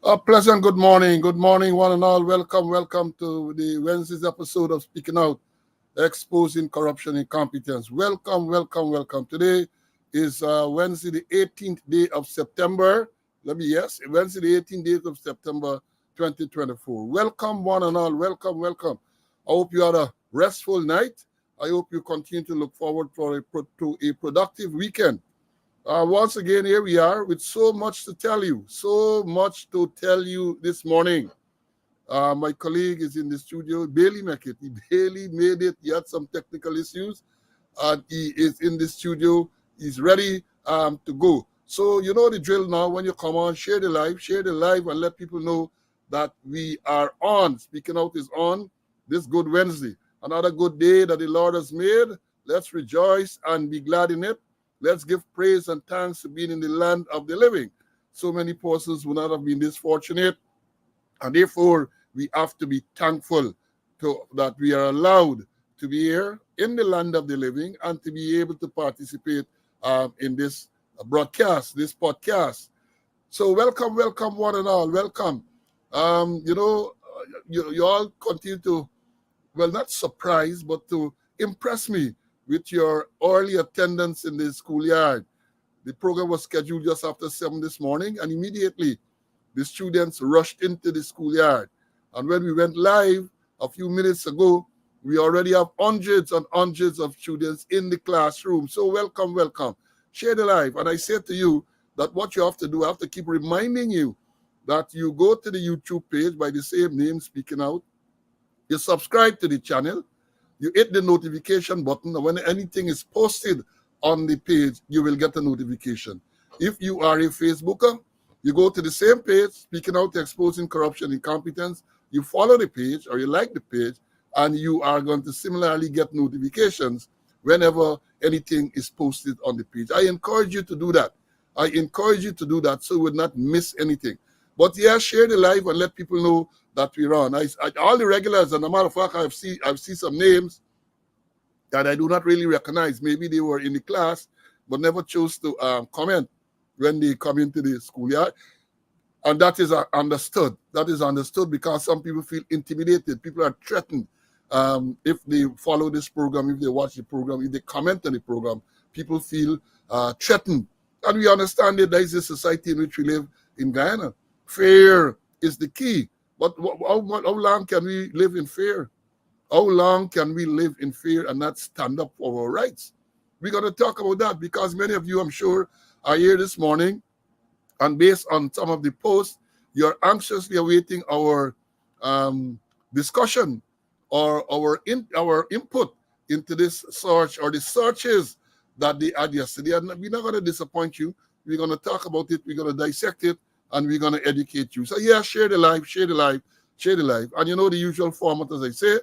A pleasant good morning, one and all. Welcome to the Wednesday's episode of Speaking Out, Exposing Corruption and Incompetence. Welcome. Today is Wednesday, the 18th day of September. Wednesday, the 18th day of September, 2024. Welcome, one and all. Welcome. I hope you had a restful night. I hope you continue to look forward to a productive weekend. Once again, here we are with so much to tell you this morning. My colleague is in the studio, Bailey Meckett. Bailey made it. He had some technical issues, and he is in the studio. He's ready to go. So you know the drill now. When you come on, share the live, and let people know that we are on. Speaking Out is on this good Wednesday. Another good day that the Lord has made. Let's rejoice and be glad in it. Let's give praise and thanks to being in the land of the living. So many persons would not have been this fortunate, and therefore we have to be thankful that we are allowed to be here in the land of the living and to be able to participate in this broadcast, this podcast. So welcome, one and all. Welcome. You all continue to, not surprise, but to impress me with your early attendance in the schoolyard. The program was scheduled just after 7 this morning, and immediately the students rushed into the schoolyard. And when we went live a few minutes ago, we already have hundreds and hundreds of students in the classroom. So welcome. Share the live. And I say to you that what you have to do, I have to keep reminding you that you go to the YouTube page by the same name, Speaking Out. You subscribe to the channel. You hit the notification button, and when anything is posted on the page, you will get a notification. If you are a Facebooker, you go to the same page, Speaking Out, Exposing Corruption and Incompetence. You follow the page or you like the page, and you are going to similarly get notifications whenever anything is posted on the page. I encourage you to do that. So you would not miss anything. But yeah, share the live and let people know that we're on. All the regulars, and a matter of fact, I've seen some names that I do not really recognize. Maybe they were in the class, but never chose to comment when they come into the schoolyard. And that is understood. That is understood because some people feel intimidated. People are threatened if they follow this program, if they watch the program, if they comment on the program. People feel threatened. And we understand that there is a society in which we live in Guyana. Fear is the key. But how long can we live in fear? How long can we live in fear and not stand up for our rights? We're going to talk about that because many of you, I'm sure, are here this morning. And based on some of the posts, you're anxiously awaiting our discussion or our input into this search or the searches that they had yesterday. And we're not going to disappoint you. We're going to talk about it. We're going to dissect it. And we're going to educate you. So yeah, share the live. And you know the usual format, as I say.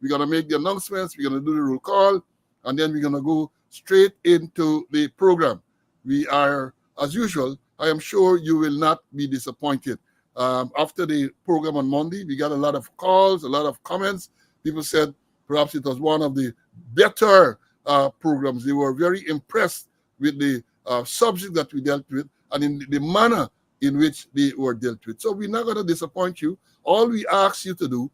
We're going to make the announcements. We're going to do the roll call. And then we're going to go straight into the program. We are, as usual, I am sure you will not be disappointed. after the program on Monday. We got a lot of calls, a lot of comments. People said perhaps it was one of the better programs. They were very impressed with the subject that we dealt with and in the manner in which they were dealt with. So we're not going to disappoint you. All we ask you to do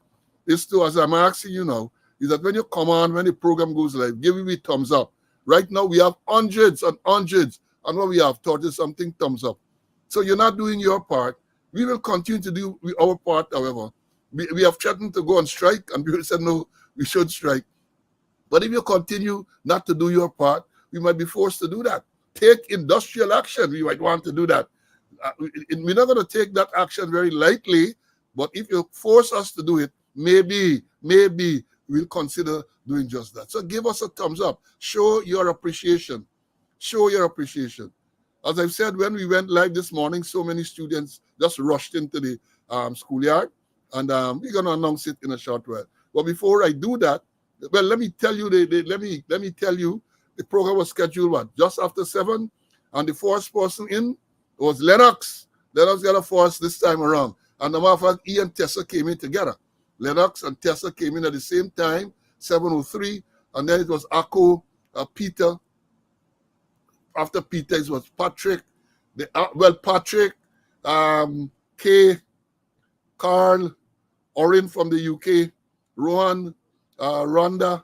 is to, as I'm asking you now, is that when you come on, when the program goes live, give me a thumbs up. Right now, we have hundreds and hundreds, and what we have 30-something thumbs up. So you're not doing your part. We will continue to do our part, however. We have threatened to go on strike, and people said, no, we should strike. But if you continue not to do your part, we might be forced to do that. Take industrial action. We might want to do that. We're not going to take that action very lightly, but if you force us to do it, maybe we'll consider doing just that. So give us a thumbs up. Show your appreciation. Show your appreciation. As I've said, when we went live this morning, so many students just rushed into the schoolyard, and we're going to announce it in a short while. But before I do that, well, let me tell you, let me tell you, the program was scheduled just after 7, and the first person in was Lennox. Lennox got a force this time around, and the matter of fact, he and Tessa came in together. Lennox and Tessa came in at the same time, 7:03, and then it was Akko, Peter. After Peter, it was Patrick. Patrick, Kay, Carl, Orin from the UK, Rohan, Rhonda,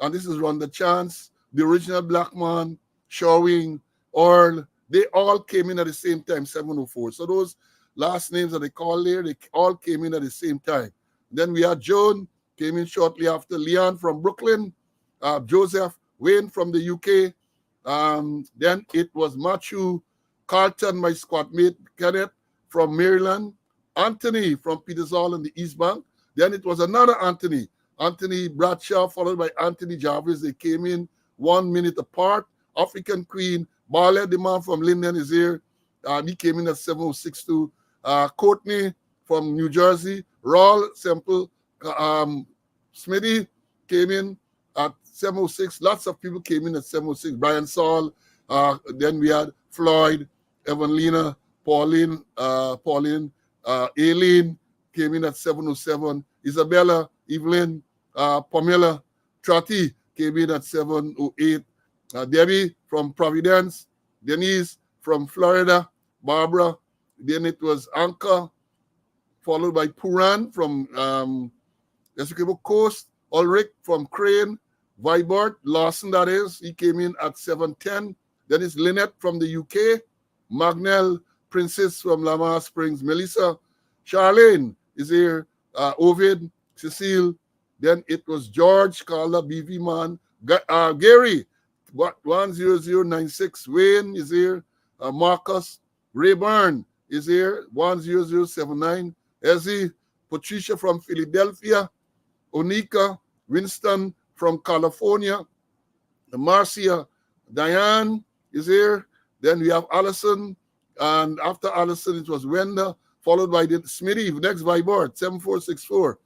and this is Rhonda Chance, the original black man, Shawing, Earl. They all came in at the same time, 7:04. So those last names that they call there, they all came in at the same time. Then we had Joan, came in shortly after, Leon from Brooklyn, Joseph, Wayne from the UK. Then it was Matthew, Carlton, my squad mate, Kenneth from Maryland, Anthony from Peters Hall in the East Bank. Then it was another Anthony Bradshaw, followed by Anthony Jarvis. They came in 1 minute apart. African Queen, Barlett, the man from Linden, is here. He came in at 7:06 too. Courtney from New Jersey, Rawl Semple, Smitty came in at 7:06. Lots of people came in at 7:06. Brian Saul. Then we had Floyd, Evanlina, Pauline, Aileen came in at 7:07. Isabella, Evelyn, Pamela, Trotty came in at 7:08. Debbie from Providence, Denise from Florida, Barbara. Then it was Anka, followed by Puran from Essequibo Coast, Ulrich from Crane, Vibert, Lawson that is, he came in at 7:10. Then it's Lynette from the UK, Magnell, Princess from Lamar Springs, Melissa, Charlene is here, Ovid, Cecile. Then it was George, Carla, BV Man, Gary, 10096, Wayne is here, Marcus, Rayburn is here, 10079, Ezzy, Patricia from Philadelphia, Onika, Winston from California, Marcia, Diane is here. Then we have Allison, and after Allison it was Wenda, followed by the Smitty, next by board, 7464.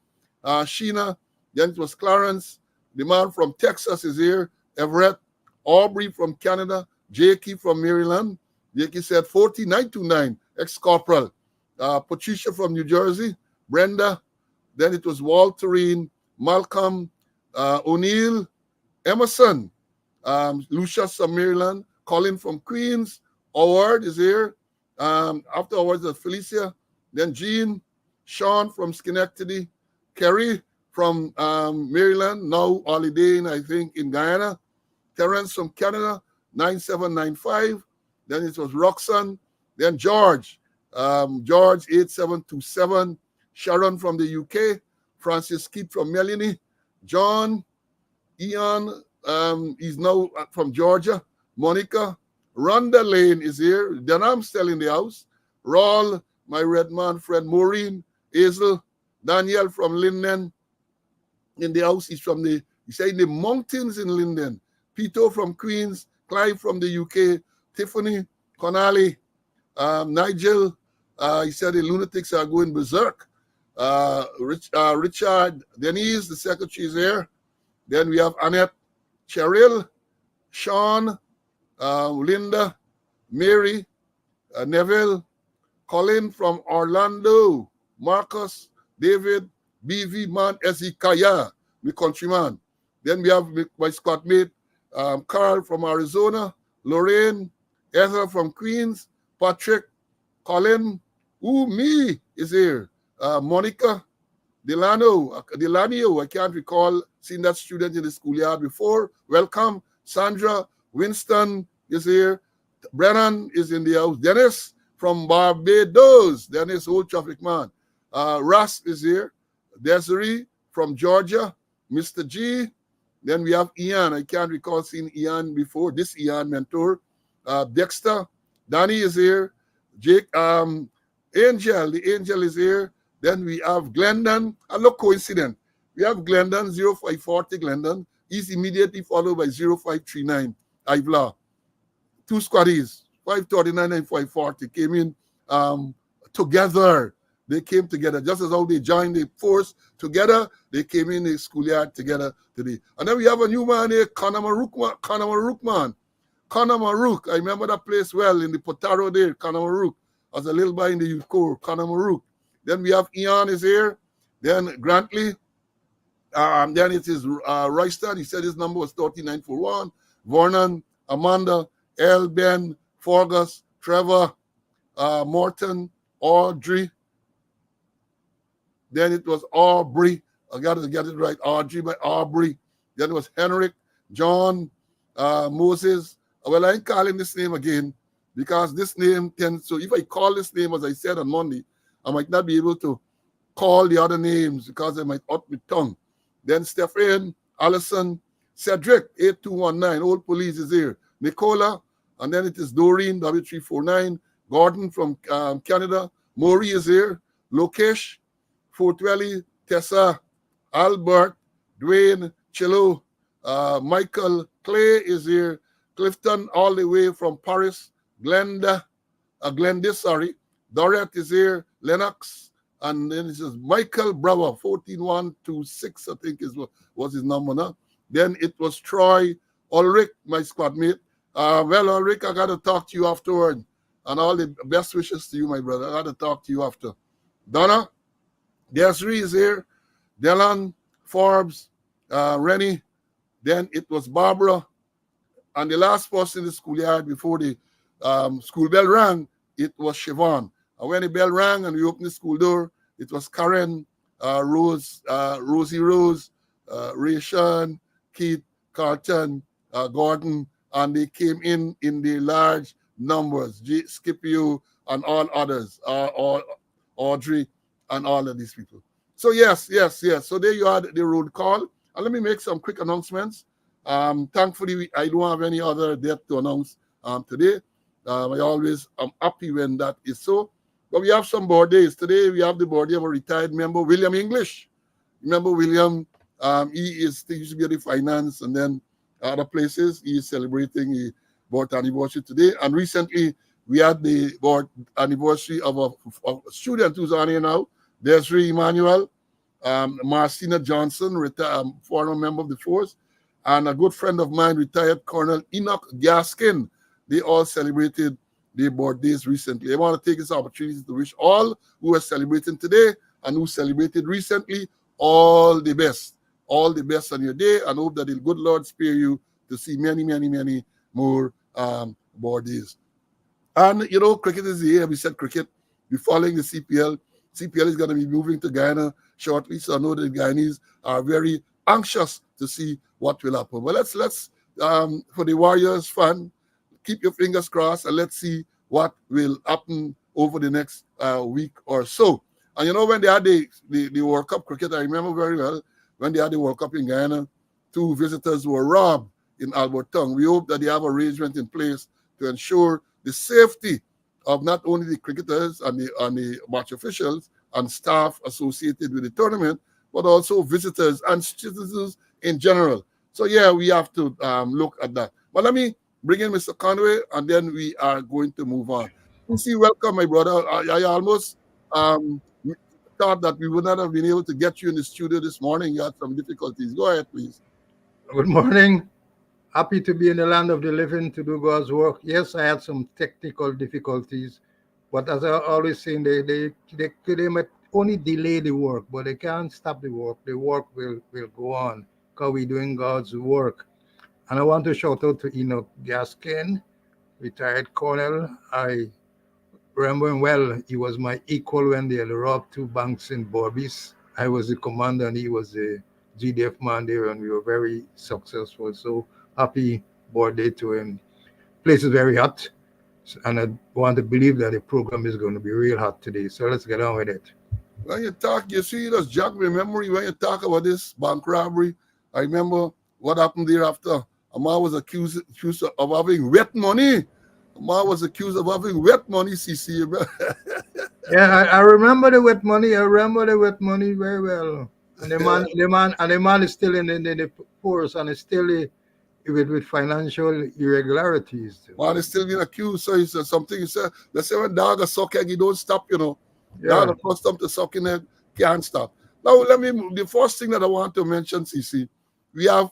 Sheena, then it was Clarence, the man from Texas is here, Everett, Aubrey from Canada, Jakey from Maryland. Jakey said 40929, ex-corporal. Patricia from New Jersey, Brenda, then it was Walterine, Malcolm, O'Neill, Emerson, Lucius from Maryland, Colin from Queens, Howard is here. After Howard is Felicia, then Jean, Sean from Schenectady, Kerry from Maryland, now Holiday, I think, in Guyana, Terence from Canada, 9795. Then it was Roxanne, then George, George 8727, Sharon from the UK, Francis Keith from Melanie, John, Ian, he's now from Georgia, Monica, Rhonda Lane is here, then I'm still in the house, Rawl, my red man friend, Maureen, Hazel, Daniel from Linden, in the house, he's in the mountains in Linden, Pito from Queens, Clive from the UK, Tiffany, Connolly, Nigel, he said the lunatics are going berserk. Richard, Denise, the secretary is here. Then we have Annette, Cheryl, Sean, Linda, Mary, Neville, Colin from Orlando. Marcus, David, BV Man, Ezekiah, my countryman. Then we have my squad mate, Carl from Arizona, Lorraine, Ezra from Queens, Patrick, Colin, me is here. Monica, Delano, I can't recall seeing that student in the schoolyard before. Welcome. Sandra, Winston is here. Brennan is in the house. Dennis from Barbados. Dennis, old traffic man. Russ is here. Desiree from Georgia. Mr. G. Then we have Ian. I can't recall seeing Ian before. This Ian mentor. Dexter. Danny is here. Jake. Angel. The angel is here. Then we have Glendon. A look coincident. We have Glendon, 0540 Glendon. He's immediately followed by 0539 Ivla. Two squaddies, 539 and 540 came in together. They came together. Just as how they joined the force together, they came in the schoolyard together today. And then we have a new man here, Connor Maruk, man. Connor Maruk. I remember that place well in the Potaro there, Connor Maruk. As a little boy in the youth corps, Connor Maruk. Then we have Ian is here. Then Grantley. Then it is Royston. He said his number was 3941. Vernon, Amanda, El, Ben, Forgus, Trevor, Morton, Audrey. Then it was Aubrey. I got to get it right. Audrey by Aubrey. Then it was Henrik, John, Moses. Well, I ain't calling this name again because this name tends to, if I call this name, as I said on Monday, I might not be able to call the other names because I might out my tongue. Then Stephen, Allison, Cedric, 8219, old police is here. Nicola, and then it is Doreen, W349, Gordon from Canada, Maury is here, Lokesh, Fortwelly, Tessa, Albert, Dwayne, Chilo, Michael, Clay is here, Clifton all the way from Paris, Glendis, Dorette is here, Lennox, and then it says Michael Bravo, 14126, I think was his number now. Then it was Troy Ulrich, my squad mate. Well, Ulrich, I got to talk to you afterward. And all the best wishes to you, my brother. I got to talk to you after. Donna, Desiree is here. Dylan, Forbes, Rennie. Then it was Barbara. And the last person in the schoolyard before the school bell rang, it was Siobhan. And when the bell rang and we opened the school door, it was Karen, Rosie Rose, Rayshon, Keith, Carlton, Gordon, and they came in the large numbers, Scipio and all others, Audrey and all of these people. So yes. So there you are, the road call. And let me make some quick announcements. Thankfully, I don't have any other death to announce today. I'm happy when that is so. But we have some birthdays. Today we have the birthday of a retired member, William English. Remember William? He used to be at the finance and then other places. He is celebrating his birth anniversary today. And recently we had the birth anniversary of a student who's on here now, Desiree Emmanuel, Marcina Johnson, former member of the force, and a good friend of mine, retired Colonel Enoch Gaskin. They all celebrated their birthdays recently. I want to take this opportunity to wish all who are celebrating today and who celebrated recently all the best. All the best on your day, and hope that the good Lord spare you to see many, many, many more birthdays. And, cricket is here. We said cricket. We're following the CPL. CPL is going to be moving to Guyana shortly, so I know the Guyanese are very anxious to see what will happen. But let's for the Warriors fan, keep your fingers crossed and let's see what will happen over the next week or so. And when they had the World Cup cricket, I remember very well when they had the World Cup in Guyana, 2 visitors were robbed in Albert Tongue. We hope that they have arrangement in place to ensure the safety of not only the cricketers and the match officials and staff associated with the tournament, but also visitors and citizens in general. So yeah, we have to look at that. But let me bring in Mr. Conway, and then we are going to move on. PC, welcome, my brother. I almost thought that we would not have been able to get you in the studio this morning. You had some difficulties. Go ahead, please. Good morning. Happy to be in the land of the living to do God's work. Yes, I had some technical difficulties, But as I always saying, they might only delay the work, but they can't stop the work. The work will go on because we're doing God's work. And I want to shout out to Enoch Gaskin, retired colonel. I remember him well. He was my equal when they robbed two banks in Borbis. I was the commander and he was the GDF man there, and we were very successful. So happy birthday to him. Place is very hot, and I want to believe that the program is going to be real hot today. So let's get on with it. When you talk, you see, that's jog my memory when you talk about this bank robbery. I remember what happened thereafter. Amar was accused of having wet money. Amar was accused of having wet money, CC. Yeah, I remember the wet money. I remember the wet money very well. And the man is still in the force and is still with financial irregularities. Man is still being accused. So he said something. He said, let's say when dog a suck egg, he don't stop, Dog Yeah. accustomed to sucking egg, can't stop. Now, the first thing that I want to mention, CC, we have,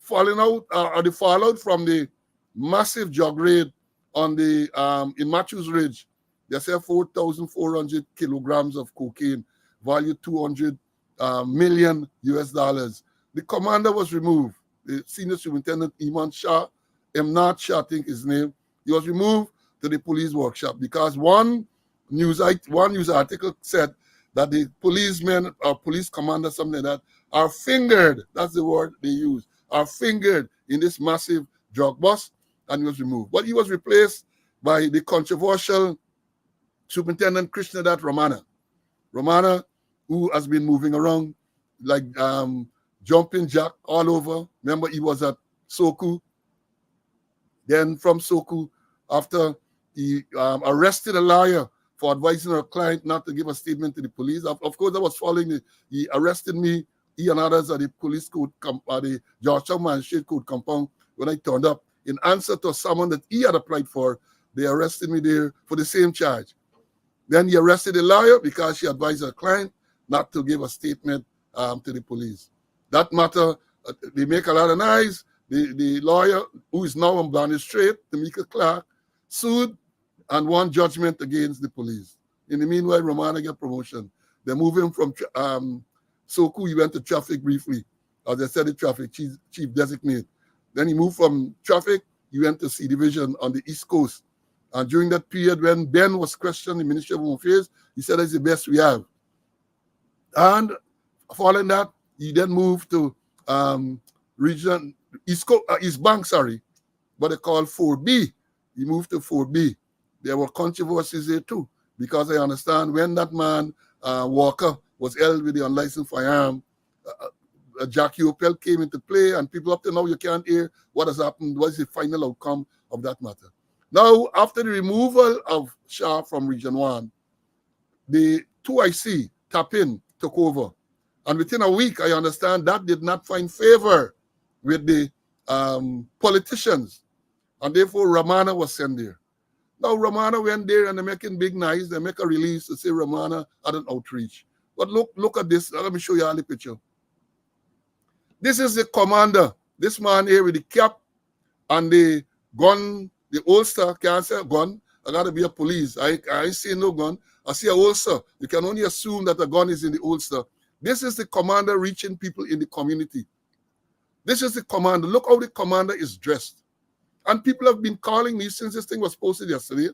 falling out, or the fallout from the massive drug raid on the, in Matthews Ridge. They say 4,400 kilograms of cocaine, value 200 million US dollars. The commander was removed. The senior superintendent, Imran Shah, Emnat Shah, I think his name, he was removed to the police workshop because one news article said that the policemen or police commander, something like that, are fingered, that's the word they use, are fingered in this massive drug bust, and he was removed. But he was replaced by the controversial Superintendent Krishnadat Ramana. Ramana, who has been moving around like jumping jack all over. Remember, he was at Soku. Then from Soku, after he arrested a lawyer for advising her client not to give a statement to the police. Of course, I was following he arrested me, he and others at the police code, the Georgetown Magistrate Code compound when I turned up. In answer to someone that he had applied for, they arrested me there for the same charge. Then he arrested the lawyer because she advised her client not to give a statement to the police. That matter, they make a lot of noise. The lawyer, who is now on Blandis Strait, Tamika Clark, sued and won judgment against the police. In the meanwhile, Romana got promotion. They moved him from Soku, he went to traffic briefly. As I said, the traffic chief designate. Then he moved from traffic, he went to C Division on the East Coast. And during that period when Ben was questioned, the Ministry of Home Affairs, he said it's the best we have. And following that, he then moved to region East Bank, but they called 4B. He moved to 4B. There were controversies there too, because I understand when that man, Walker, was held with the unlicensed firearm, Jackie Opel came into play, and people up to now, you can't hear what has happened, what is the final outcome of that matter. Now, after the removal of Shah from Region 1, the 2IC, Tapin, took over. And within a week, I understand that did not find favor with the politicians. And therefore, Ramana was sent there. Now, Ramana went there and they're making big noise. They make a release to say Ramana had an outreach. But look at this. Let me show you all the picture. This is the commander. This man here with the cap and the gun, the holster. Can't say a gun. I got to be a police. I ain't see no gun. I see a holster. You can only assume that a gun is in the holster. This is the commander reaching people in the community. This is the commander. Look how the commander is dressed. And people have been calling me since this thing was posted yesterday.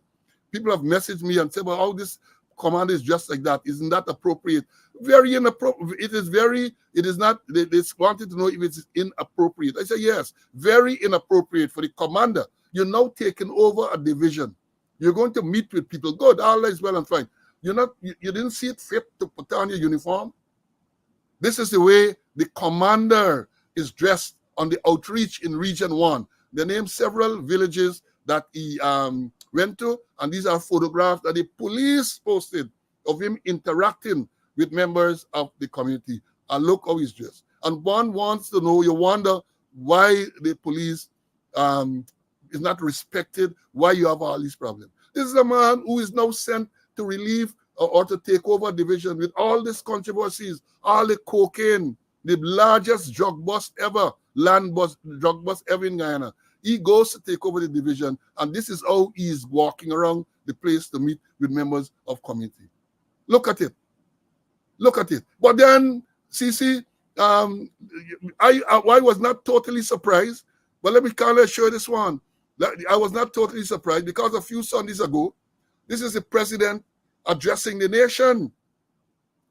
People have messaged me and said, well, how this commander is dressed like that? Isn't that appropriate? Very inappropriate. It is not, they wanted to know if it's inappropriate. I say, yes, very inappropriate for the commander. You're now taking over a division. You're going to meet with people. Good, all is well and fine. You didn't see it fit to put on your uniform. This is the way the commander is dressed on the outreach in Region 1. They named several villages that he went to, and these are photographs that the police posted of him interacting with members of the community. And look how he's dressed. And one wants to know, you wonder why the police is not respected, why you have all these problems. This is a man who is now sent to relieve or to take over a division with all these controversies, all the cocaine, the largest drug bust ever, drug bust ever in Guyana. He goes to take over the division, and this is how he is walking around the place to meet with members of community. Look at it. Look at it. But then, CC, I was not totally surprised, but let me kind of show this one. I was not totally surprised because a few Sundays ago, this is the president addressing the nation.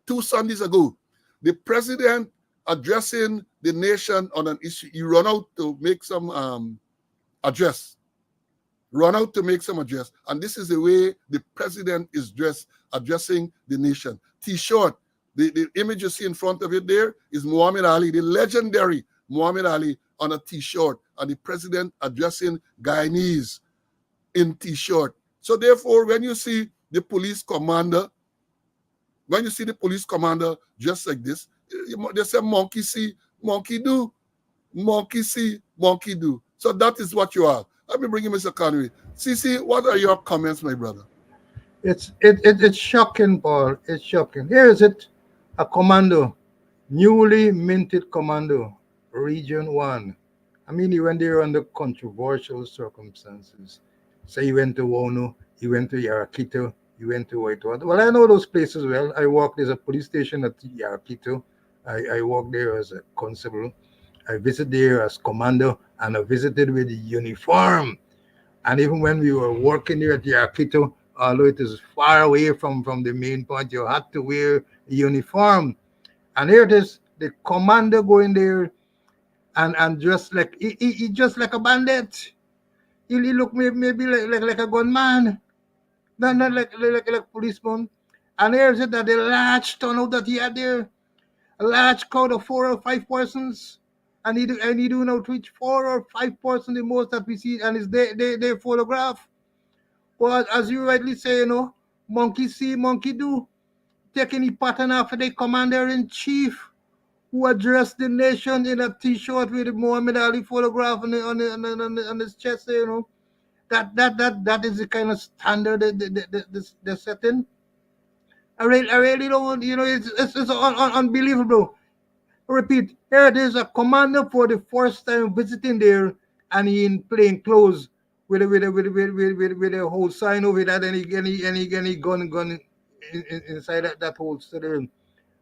2 Sundays ago, the president addressing the nation on an issue. He run out to make some address. Run out to make some address. And this is the way the president is dressed, addressing the nation. T-shirt. The image you see in front of it there is Muhammad Ali, the legendary Muhammad Ali on a T-shirt, and the president addressing Guyanese in T-shirt. So therefore, when you see the police commander, just like this, they say monkey see, monkey do, monkey see, monkey do. So that is what you are. Let me bring you Mr. Conway. CC, what are your comments, my brother? It's shocking, Paul. It's shocking. Here is it. A commando, newly minted commando, Region 1. I mean, he went there under controversial circumstances. So he went to Wono, he went to Yarakito, he went to Whitewater. Well, I know those places well. I worked, there's a police station at Yarakito. I worked there as a constable. I visited there as commando, and I visited with the uniform. And even when we were working there at Yarakito, although it is far away from the main point, you had to wear a uniform. And here it is, the commander going there and just like he just like a bandit. He look maybe like a gunman, not like policeman. And here's it that the large turnout that he had there, a large crowd of 4 or 5 persons, and he do now reach 4 or 5 persons the most that we see, and it's their photograph. But as you rightly say, you know, monkey see, monkey do. Taking the pattern after the commander-in-chief who addressed the nation in a T-shirt with the Muhammad Ali photograph on his chest, you know. That is the kind of standard they're setting. I really don't, you know, it's unbelievable. Repeat, here it is, a commander for the first time visiting there, and he in plain clothes with a whole sign over that, any gun inside that holster there.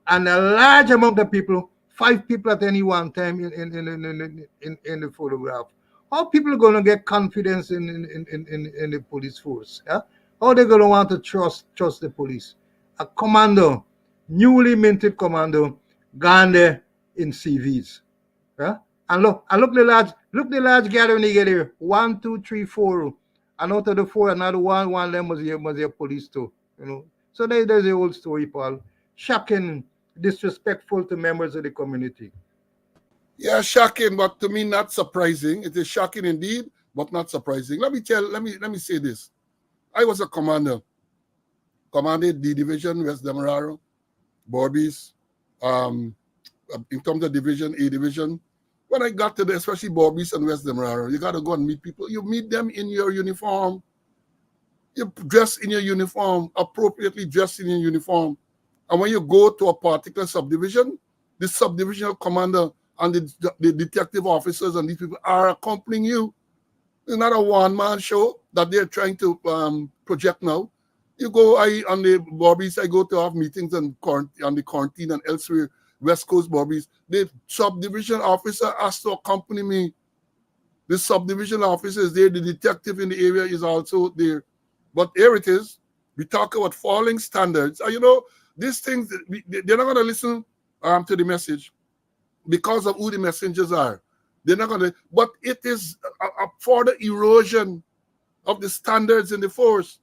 And a large amount of people, 5 people at any one time in the photograph. How people are gonna get confidence in the police force? Yeah? How they gonna want to trust the police? A commando, newly minted commando, gone there in CVs. Yeah? And look the large gathering they get here. 1, 2, 3, 4. And out of the 4, another one of them was a police too. You know. So there's the old story, Paul. Shocking, disrespectful to members of the community. Yeah, shocking, but to me not surprising. It is shocking indeed, but not surprising. Let me say this. I was a commander. Commanded D Division, West Demerara, Borbies, in terms of Division, A Division. When I got to the, especially Borbies and West Demerara, you got to go and meet people. You meet them in your uniform. You dress in your uniform, appropriately dressed in your uniform. And when you go to a particular subdivision, the subdivisional commander and the detective officers and these people are accompanying you. It's not a one-man show that they're trying to project now. You go, on the Borbies, I go to have meetings on the quarantine and elsewhere, West Coast Borbies. The subdivision officer has to accompany me. The subdivision officer is there. The detective in the area is also there. But here it is. We talk about falling standards. You know, these things, they're not going to listen to the message because of who the messengers are. They're not going to, but it is a further erosion of the standards in the force.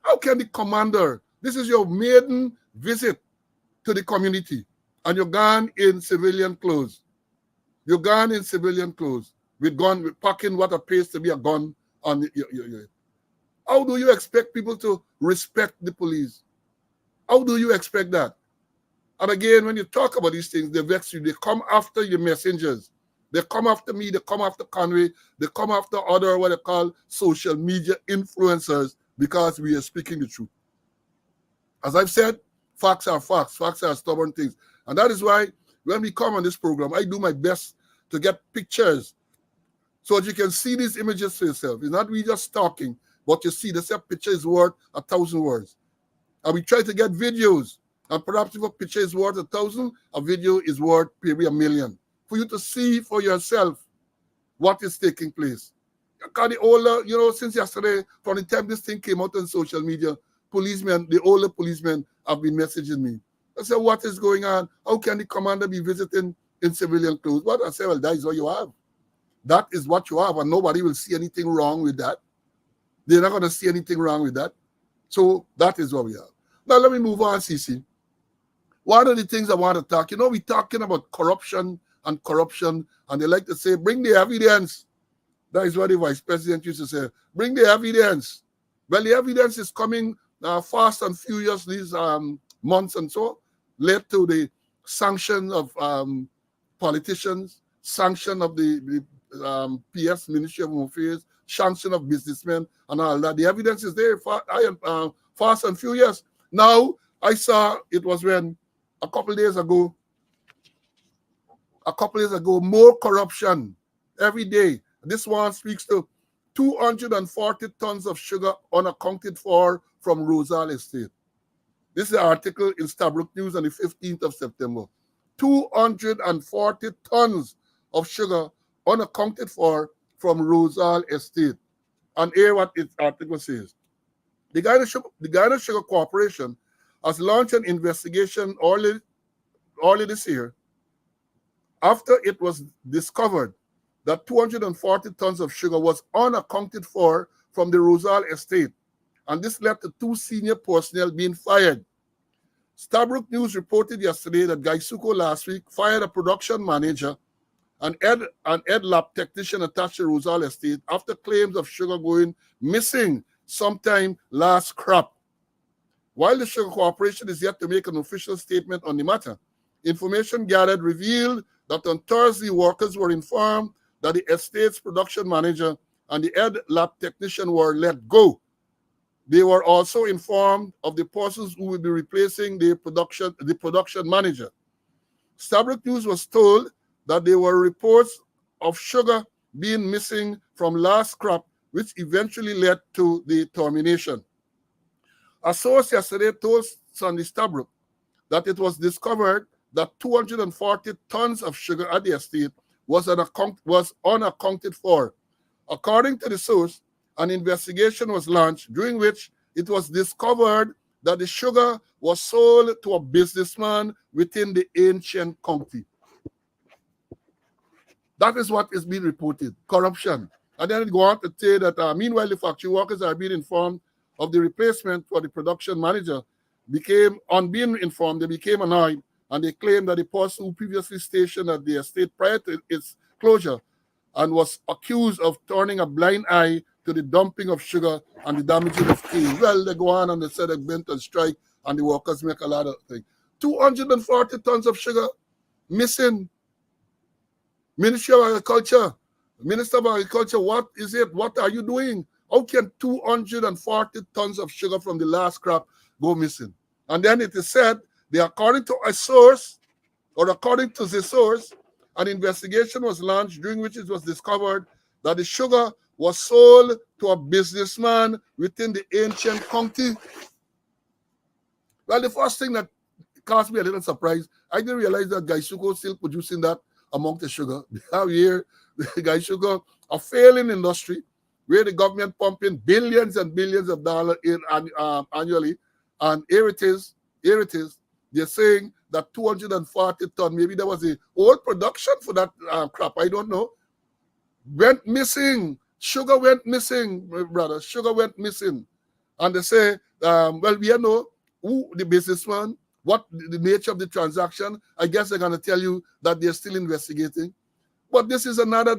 How can the commander, this is your maiden visit to the community, and you're gone in civilian clothes. You're gone in civilian clothes with packing what appears to be a gun on your. How do you expect people to respect the police? How do you expect that? And again, when you talk about these things, they vex you. They come after your messengers. They come after me. They come after Conway. They come after other what they call social media influencers because we are speaking the truth. As I've said, facts are facts. Facts are stubborn things. And that is why when we come on this program, I do my best to get pictures So that you can see these images for yourself. It's not we just talking, but you see, they say a picture is worth 1,000 words. And we try to get videos. And perhaps if a picture is worth 1,000, a video is worth maybe 1,000,000. For you to see for yourself what is taking place. Because the older, since yesterday, from the time this thing came out on social media, the older policemen have been messaging me. I said, what is going on? How can the commander be visiting in civilian clothes? What? I said, well, that is what you have. That is what you have, and nobody will see anything wrong with that. They're not going to see anything wrong with that. So that is what we have. Now, let me move on, CC. One of the things I want to talk, we're talking about corruption, and they like to say, bring the evidence. That is what the vice president used to say, bring the evidence. Well, the evidence is coming fast and furious these months and so, led to the sanction of politicians, sanction of the PS, Ministry of Home Affairs, sanction of businessmen, and all that. The evidence is there, fast and furious. Now, I saw it was when a couple days ago, more corruption every day. This one speaks to 240 tons of sugar unaccounted for from Rosal Estate. This is an article in Stabrook News on the 15th of September. 240 tons of sugar unaccounted for from Rosal Estate. And here what its article says. The Ghana Sugar Corporation has launched an investigation early this year after it was discovered that 240 tons of sugar was unaccounted for from the Rosal Estate, and this led to 2 senior personnel being fired. Stabrook News reported yesterday that Gaisuko last week fired a production manager and ed lab technician attached to Rosal Estate after claims of sugar going missing sometime last crop. While the Sugar Corporation is yet to make an official statement on the matter, information gathered revealed that on Thursday, workers were informed that the estate's production manager and the ed lab technician were let go. They were also informed of the persons who will be replacing the production manager. Stabrook News was told that there were reports of sugar being missing from last crop, which eventually led to the termination. A source yesterday told Sunday Stabrook that it was discovered that 240 tons of sugar at the estate was unaccounted for. According to the source, an investigation was launched during which it was discovered that the sugar was sold to a businessman within the ancient county. That is what is being reported, corruption. And then it go on to say that meanwhile, the factory workers are being informed of the replacement for the production manager. On being informed, they became annoyed, and they claimed that the person who previously stationed at the estate prior to its closure and was accused of turning a blind eye to the dumping of sugar and the damaging of cane. Well, they go on and they said they went on strike, and the workers make a lot of things. 240 tons of sugar missing. Ministry of Agriculture, Minister of Agriculture, what is it? What are you doing? How can 240 tons of sugar from the last crop go missing? And then it is said that according to the source, an investigation was launched during which it was discovered that the sugar was sold to a businessman within the ancient county. Well, the first thing that caused me a little surprise, I didn't realize that Gaisuko is still producing that among the sugar. We have here the Gaisuko, a failing industry where the government pumping billions and billions of dollars in annually. And here it is. They're saying that 240 tons, maybe there was a whole production for that crop, I don't know, went missing. Sugar went missing, brother. Sugar went missing. And they say, well, we know who the businessman, what the nature of the transaction. I guess they're going to tell you that they're still investigating. But this is another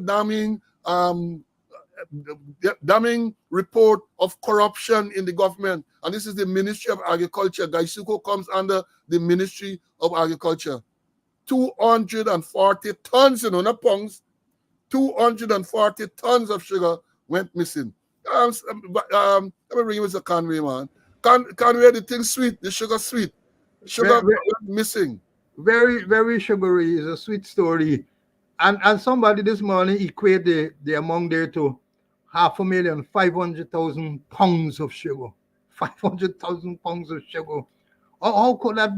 damning report of corruption in the government. And this is the Ministry of Agriculture. Gaisuko comes under the Ministry of Agriculture. 240 tons, not pounds. 240 tons of sugar went missing. Let me bring you Mr. Conway, man. Conway, the thing sweet, the sugar sweet. Sugar went missing. Very, very sugary. Is a sweet story. And somebody this morning equate the amount there to 500,000, 500,000 pounds of sugar. 500,000 pounds of sugar. How could that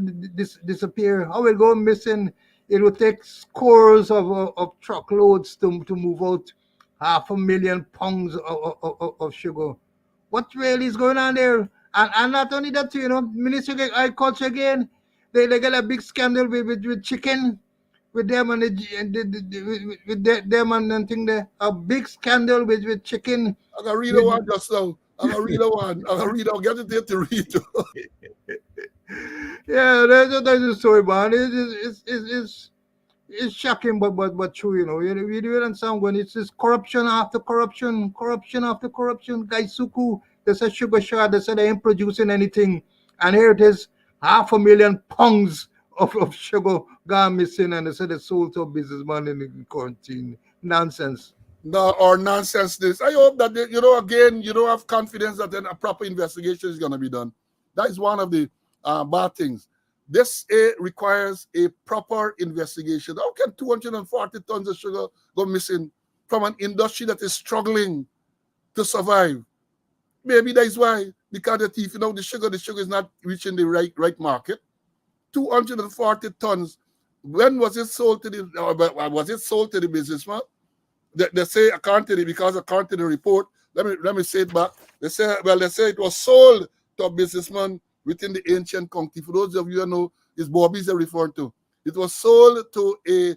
disappear? How will go missing? It will take scores of truckloads to move out 500,000 pounds of sugar. What really is going on there? And not only that, Ministry of Agriculture again, they got a big scandal with chicken, with them and them and thing there. A big scandal with chicken. I can read a With, one just now. I can read a one. I can read. I'll get it there to read. yeah, that's the story, man. It's shocking, but true. We do it on some when it's just corruption after corruption, corruption after corruption. Guys, Suku, they said sugar shot. They said they ain't producing anything, and here it is, 500,000 pounds of sugar gone missing, and they said they sold to a businessman in quarantine. Nonsense. No, or nonsense this. I hope that, again, you don't have confidence that then a proper investigation is going to be done. That is one of the bad things. This requires a proper investigation. How can 240 tons of sugar go missing from an industry that is struggling to survive? Maybe that is why, because the thief, the sugar is not reaching the right market. 240 tons. When was it sold to the businessman? They say because according to the report, let me say it back. They say it was sold to a businessman within the ancient county. For those of you who know, it's Bobby's they're referring to. It was sold to a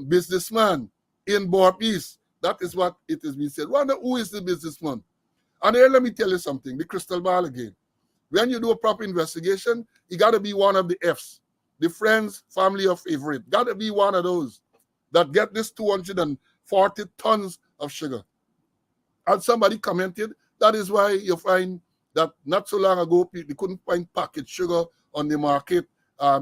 businessman in Bobby's. That is what it is being said. Wonder who is the businessman? And here, let me tell you something. The crystal ball again. When you do a proper investigation, you got to be one of the Fs. The friends, family, or favorite. Got to be one of those that get this 240 tons of sugar. And somebody commented, that is why you find that not so long ago, they couldn't find packaged sugar on the market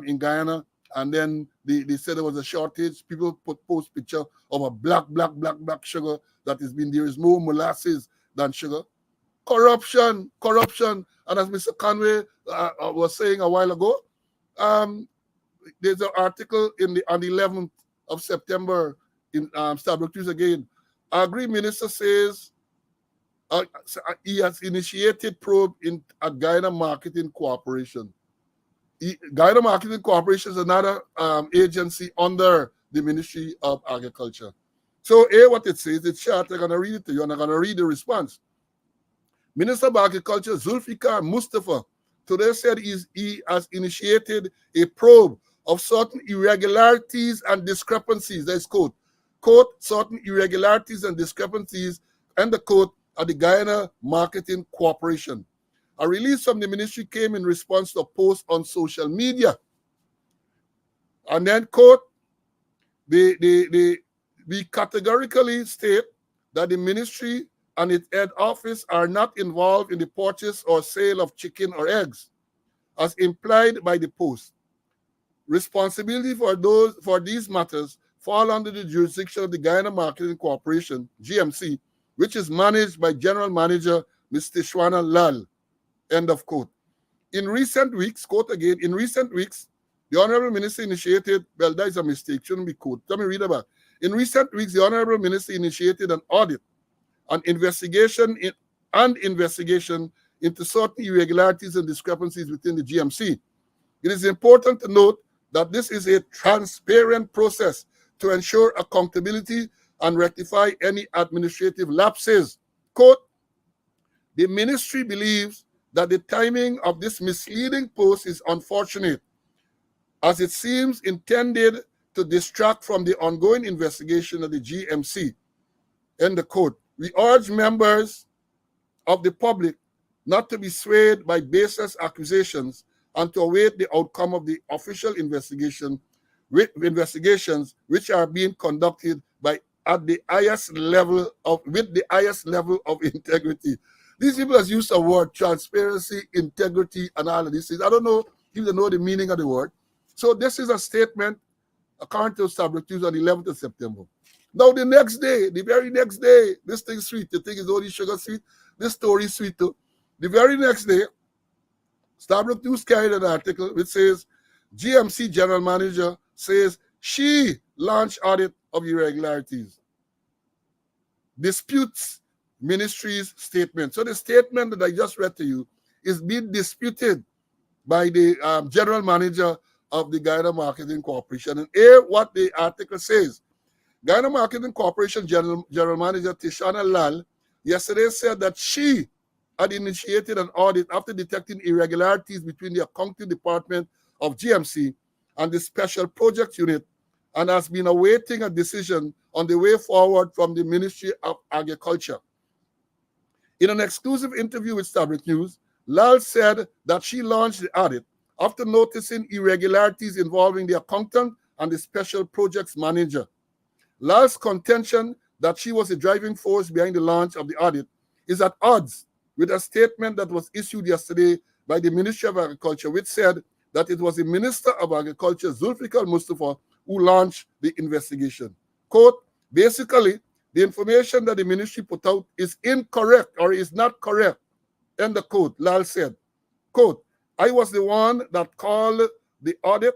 in Guyana. And then they said there was a shortage. People post picture of a black sugar that has been, there is more molasses than sugar. Corruption. And as Mr. Conway was saying a while ago, there's an article on the 11th of September in Starbuck News again. Our Agri Minister says he has initiated probe at Guyana Marketing Corporation. Guyana Marketing Corporation is another agency under the Ministry of Agriculture. So here what it says, it's short, I'm going to read it to you, and I'm going to read the response. Minister of Agriculture Zulfikar Mustafa today said he has initiated a probe of certain irregularities and discrepancies. That's quote, certain irregularities and discrepancies, and the quote, at the Guyana Marketing Corporation. A release from the ministry came in response to a post on social media. And then, quote, we categorically state that the ministry and its head office are not involved in the purchase or sale of chicken or eggs, as implied by the post. Responsibility for these matters fall under the jurisdiction of the Guyana Marketing Corporation, GMC, which is managed by General Manager Mr. Shwana Lal. End of quote. In recent weeks, quote again, in recent weeks, the Honorable Minister initiated, well, that is a mistake, shouldn't be quote. Let me read about. In recent weeks, the Honorable Minister initiated an audit, an investigation into certain irregularities and discrepancies within the GMC. It is important to note that this is a transparent process to ensure accountability and rectify any administrative lapses. Quote, the ministry believes that the timing of this misleading post is unfortunate, as it seems intended to distract from the ongoing investigation of the GMC. End the quote. We urge members of the public not to be swayed by baseless accusations and to await the outcome of the official investigations which are being conducted with the highest level of integrity. These people have used the word transparency, integrity, and all of these things. I don't know if they know the meaning of the word. So this is a statement according to Starbuck News on the 11th of September. Now the very next day, this thing's sweet. You think it's only sugar sweet? This story is sweet too. The very next day, Starbuck News carried an article which says GMC General Manager says she launched audit of irregularities. Disputes ministry's statement. So the statement that I just read to you is being disputed by the general manager of the Guyana Marketing Corporation. And here what the article says. Guyana Marketing Corporation General Manager Tishana Lal yesterday said that she had initiated an audit after detecting irregularities between the accounting department of GMC and the Special Projects Unit, and has been awaiting a decision on the way forward from the Ministry of Agriculture. In an exclusive interview with Stabrook News, Lal said that she launched the audit after noticing irregularities involving the accountant and the Special Projects Manager. Lal's contention that she was the driving force behind the launch of the audit is at odds with a statement that was issued yesterday by the Ministry of Agriculture, which said that it was the Minister of Agriculture, Zulfikar Mustafa, who launched the investigation. Quote, basically, the information that the ministry put out is incorrect or is not correct. End of quote, Lal said. Quote, I was the one that called the audit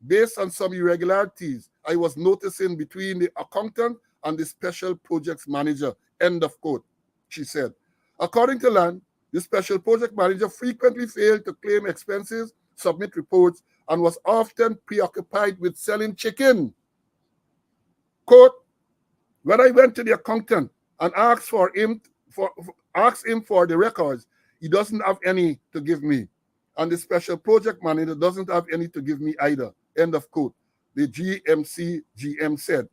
based on some irregularities I was noticing between the accountant and the Special Projects Manager. End of quote, she said. According to Lal, the Special Project Manager frequently failed to claim expenses, submit reports, and was often preoccupied with selling chicken. Quote, when I went to the accountant and asked him for the records, he doesn't have any to give me. And the Special Project Manager doesn't have any to give me either. End of quote. The GMC GM said.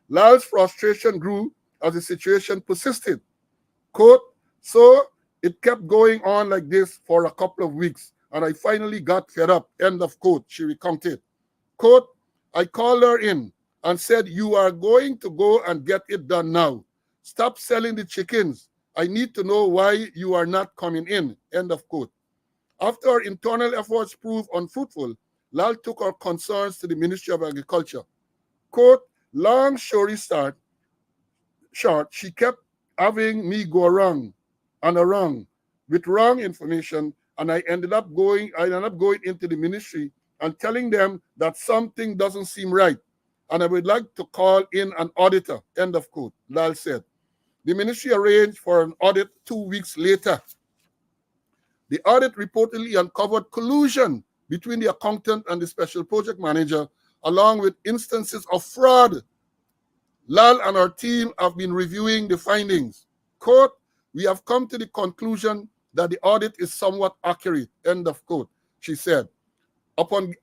Lal's frustration grew as the situation persisted. Quote, so it kept going on like this for a couple of weeks, and I finally got fed up. End of quote, she recounted. Quote, I called her in and said, you are going to go and get it done now. Stop selling the chickens. I need to know why you are not coming in. End of quote. After our internal efforts proved unfruitful, Lal took our concerns to the Ministry of Agriculture. Quote, long story short, she kept having me go around and around with wrong information, and I ended up going into the ministry and telling them that something doesn't seem right, and I would like to call in an auditor. End of quote, Lal said. The ministry arranged for an audit 2 weeks later. The audit reportedly uncovered collusion between the accountant and the Special Project Manager, along with instances of fraud. Lal and our team have been reviewing the findings. Quote, we have come to the conclusion that the audit is somewhat accurate. End of quote, she said. Upon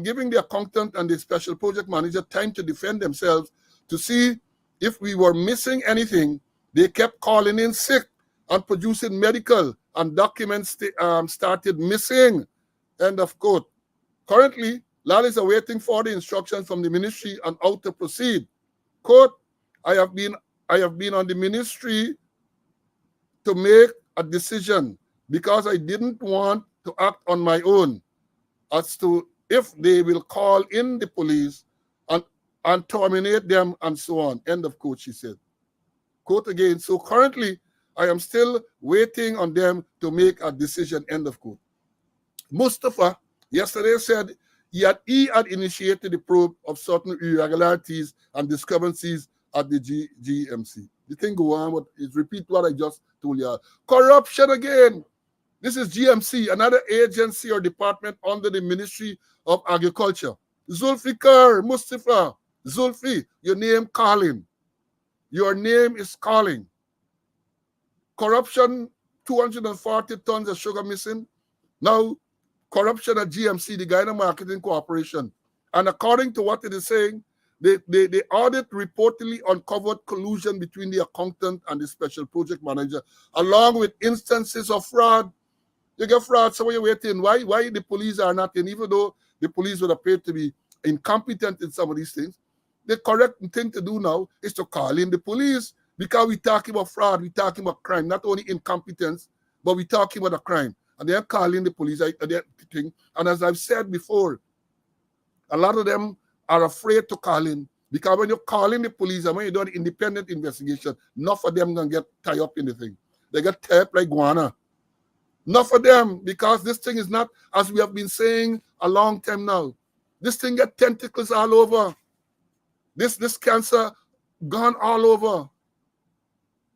giving the accountant and the Special Project Manager time to defend themselves to see if we were missing anything, they kept calling in sick and producing medical and documents started missing. End of quote. Currently, Lal is awaiting further instructions from the ministry on how to proceed. Quote, I have been on the ministry to make a decision because I didn't want to act on my own as to if they will call in the police and terminate them and so on. End of quote, she said. Quote again, so currently I am still waiting on them to make a decision. End of quote. Mustafa yesterday said he had initiated the probe of certain irregularities and discrepancies at the GMC. The thing go on, but is repeat what I just told you. Corruption again. This is GMC, another agency or department under the Ministry of Agriculture. Zulfikar Mustafa, Zulfi, your name calling. Your name is calling. Corruption, 240 tons of sugar missing. Now, corruption at GMC, the Guyana Marketing Corporation. And according to what it is saying, the audit reportedly uncovered collusion between the accountant and the Special Project Manager, along with instances of fraud. You get fraud, so you're waiting. Why the police are not in, even though the police would appear to be incompetent in some of these things. The correct thing to do now is to call in the police, because we're talking about fraud, we're talking about crime, not only incompetence, but we're talking about a crime. And they're calling the police. And as I've said before, a lot of them are afraid to call in, because when you're calling the police and when you do an independent investigation, enough of them going to get tied up in the thing. They get tied up like guana. Enough of them, because this thing is not, as we have been saying a long time now, this thing got tentacles all over. This cancer gone all over.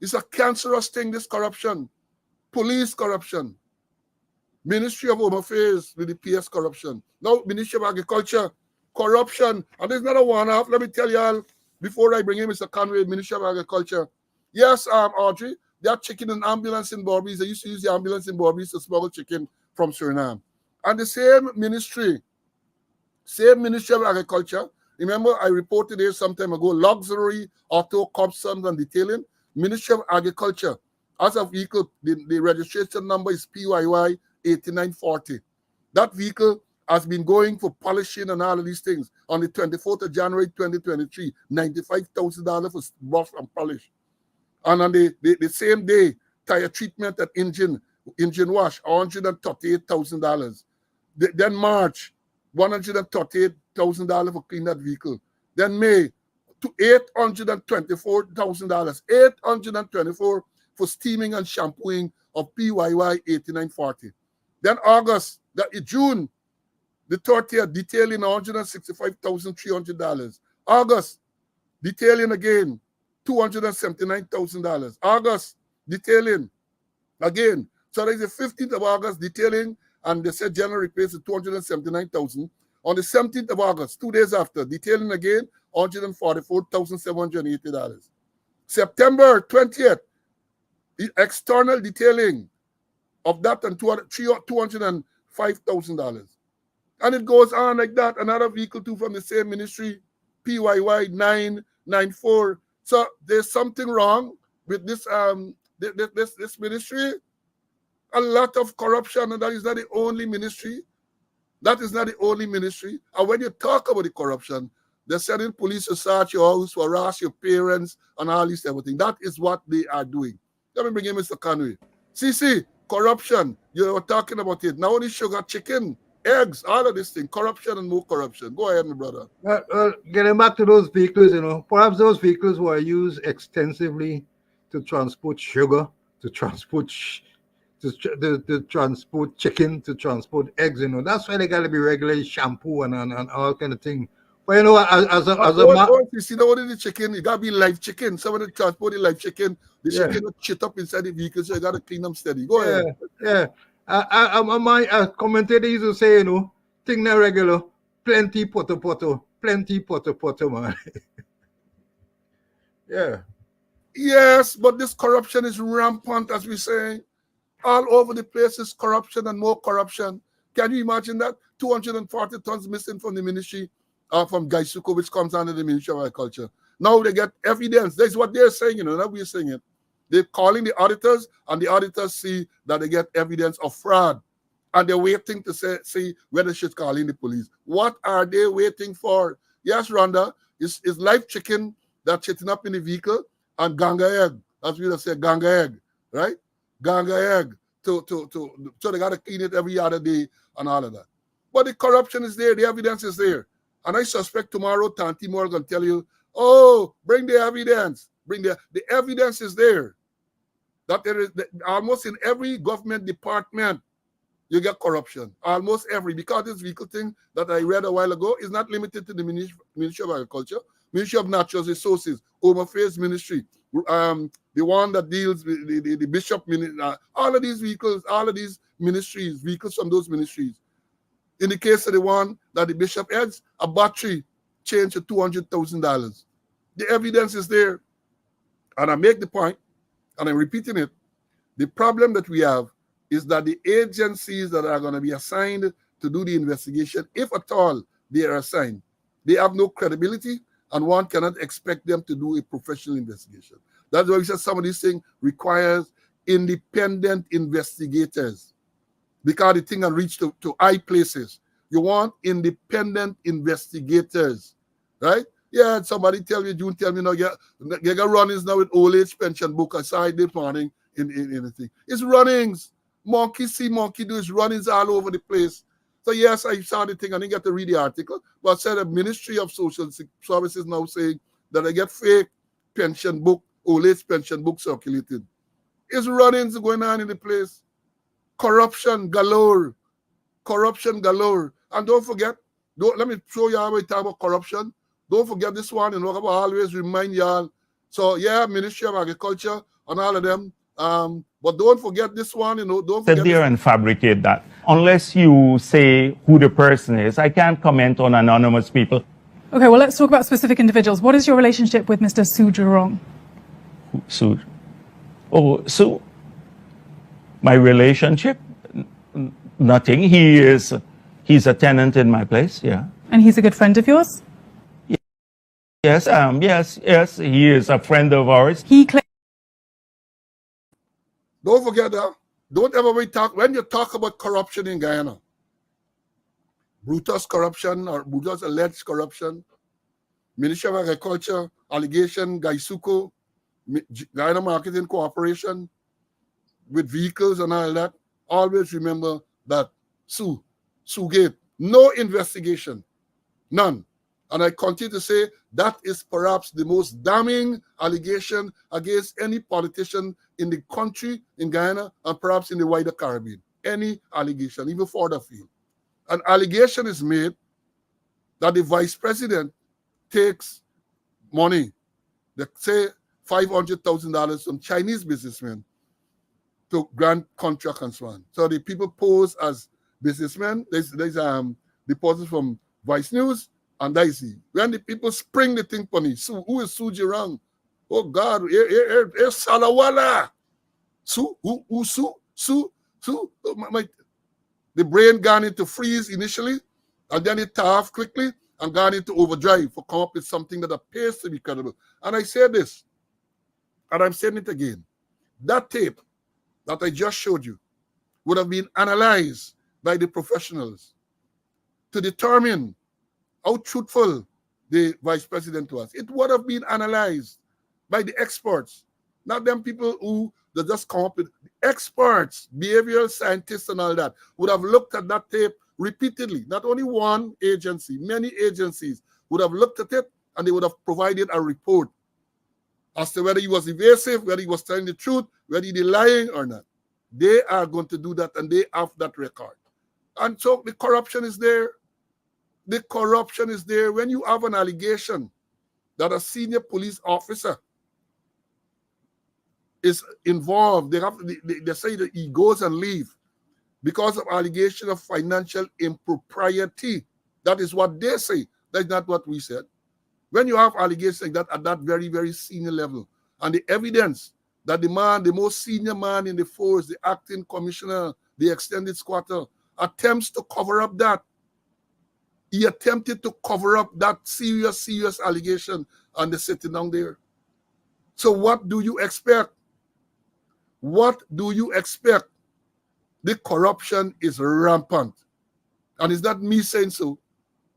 It's a cancerous thing, this corruption. Police corruption. Ministry of Home Affairs with the PS corruption. Now, Ministry of Agriculture, corruption. And there's another one-off. Let me tell y'all, before I bring in Mr. Conway, Ministry of Agriculture. Yes, Audrey, they are chicken and ambulance in Barbies. They used to use the ambulance in Barbies to smuggle chicken from Suriname. And the same ministry of Agriculture, remember I reported here some time ago, luxury auto customs and detailing, Ministry of Agriculture, as a vehicle, the registration number is PYY 8940. That vehicle has been going for polishing and all of these things. On the 24th of January 2023, $95,000 for rough and polish. And on the same day, tire treatment and engine wash, $138,000. Then March, $138,000 for clean that vehicle. Then May, to $824,000. $824 for steaming and shampooing of PYY 8940. Then August, June, the 30th, detailing $165,300. August, detailing again, $279,000. August, detailing again. So there's the 15th of August, detailing, and they said general repairs is $279,000. On the 17th of August, 2 days after, detailing again, $144,780. September 20th, external detailing of that and $205,000. And it goes on like that. Another vehicle too from the same ministry, PYY 994. So there's something wrong with this this ministry. A lot of corruption, and that is not the only ministry. That is not the only ministry. And when you talk about the corruption, they're sending police to search your house, to harass your parents, and all this everything. That is what they are doing. Let me bring in Mr. Conway. See, corruption. You were talking about it. Now only sugar, chicken, eggs, all of this thing. Corruption and more corruption. Go ahead, my brother. Getting back to those vehicles, perhaps those vehicles were used extensively to transport sugar, to transport to transport chicken, to transport eggs. That's why they got to be regularly shampoo and all kind of thing. But you see, only the chicken, it got to be live chicken. Somebody transport the live chicken. The chicken will shit up inside the vehicle, so you got to clean them steady. Go ahead. Yeah. My commentator used to say, thing not regular, plenty poto, man. Yeah. Yes, but this corruption is rampant, as we say. All over the place is corruption and more corruption. Can you imagine that? 240 tons missing from the ministry, from Gaisuko, which comes under the Ministry of Agriculture. Now they get evidence. That's what they're saying, not we're saying it. They're calling the auditors, and the auditors see that they get evidence of fraud. And they're waiting to see whether she's calling the police. What are they waiting for? Yes, Rhonda, it's live chicken that's sitting up in the vehicle and ganga egg. As we would say, ganga egg, right? Ganga egg. So they got to clean it every other day and all of that. But the corruption is there. The evidence is there. And I suspect tomorrow, Tanti Morgan tell you, oh, bring the evidence. The evidence is there. That there is almost in every government department, you get corruption. Almost every, because this vehicle thing that I read a while ago is not limited to the Ministry of Agriculture, Ministry of Natural Resources, Home Affairs Ministry, the one that deals with the bishop, all of these vehicles, all of these ministries, vehicles from those ministries. In the case of the one that the bishop heads, a battery changed to $200,000. The evidence is there. And I make the point, and I'm repeating it, the problem that we have is that the agencies that are going to be assigned to do the investigation, if at all they are assigned, they have no credibility, and one cannot expect them to do a professional investigation. That's why we said some of these things requires independent investigators, because the thing can reach to high places. You want independent investigators, right? Yeah, somebody tell me, June tell me, no, you got runnings now with old age pension book aside this morning in anything. It's runnings. Monkey see, monkey do. It's runnings all over the place. So yes, I saw the thing. I didn't get to read the article, but I said the Ministry of Social Services now saying that I get fake pension book, old age pension book circulated. It's runnings going on in the place. Corruption galore. And don't forget, let me show you how we talk about corruption. Don't forget this one, and I always remind y'all. So yeah, Ministry of Agriculture and all of them. But don't forget this one, don't Sit forget there this. and fabricate that. Unless you say who the person is, I can't comment on anonymous people. Okay, well, let's talk about specific individuals. What is your relationship with Mr. Su Jurong? So my relationship? Nothing. He's a tenant in my place, yeah. And he's a good friend of yours? Yes, yes, he is a friend of ours. He claims. Don't forget that. Don't ever when you talk about corruption in Guyana, Brutus corruption or Brutus alleged corruption, Ministry of Agriculture, allegation, Gaisuko, Guyana Marketing Corporation, with vehicles and all that, always remember that Sugate, no investigation, none. And I continue to say that is perhaps the most damning allegation against any politician in the country, in Guyana, and perhaps in the wider Caribbean. Any allegation, even further field. An allegation is made that the vice president takes money, let's say $500,000 from Chinese businessmen to grant contract and so on. So the people pose as businessmen. There's deposits from Vice News and Dicey. When the people spring the thing for me, who is Su Jirang? Oh God, Salawala. Su, who Su? The brain gone into freeze initially, and then it off quickly and gone into overdrive for come up with something that appears to be credible. And I say this, and I'm saying it again. That tape that I just showed you would have been analyzed by the professionals to determine how truthful the vice president was. It would have been analyzed by the experts, not them people who they just come up with. Experts, behavioral scientists and all that would have looked at that tape repeatedly. Not only one agency, many agencies would have looked at it, and they would have provided a report as to whether he was evasive, whether he was telling the truth, whether he was lying or not. They are going to do that, and they have that record. And so the corruption is there. The corruption is there. When you have an allegation that a senior police officer is involved, they say that he goes and leaves because of allegation of financial impropriety. That is what they say. That's not what we said. When you have allegations like that at that very, very senior level, and the evidence that the most senior man in the force, the acting commissioner, the extended squatter, attempts to cover up that. He attempted to cover up that serious allegation, and they're sitting down there. So what do you expect? What do you expect? The corruption is rampant. And it's not me saying so.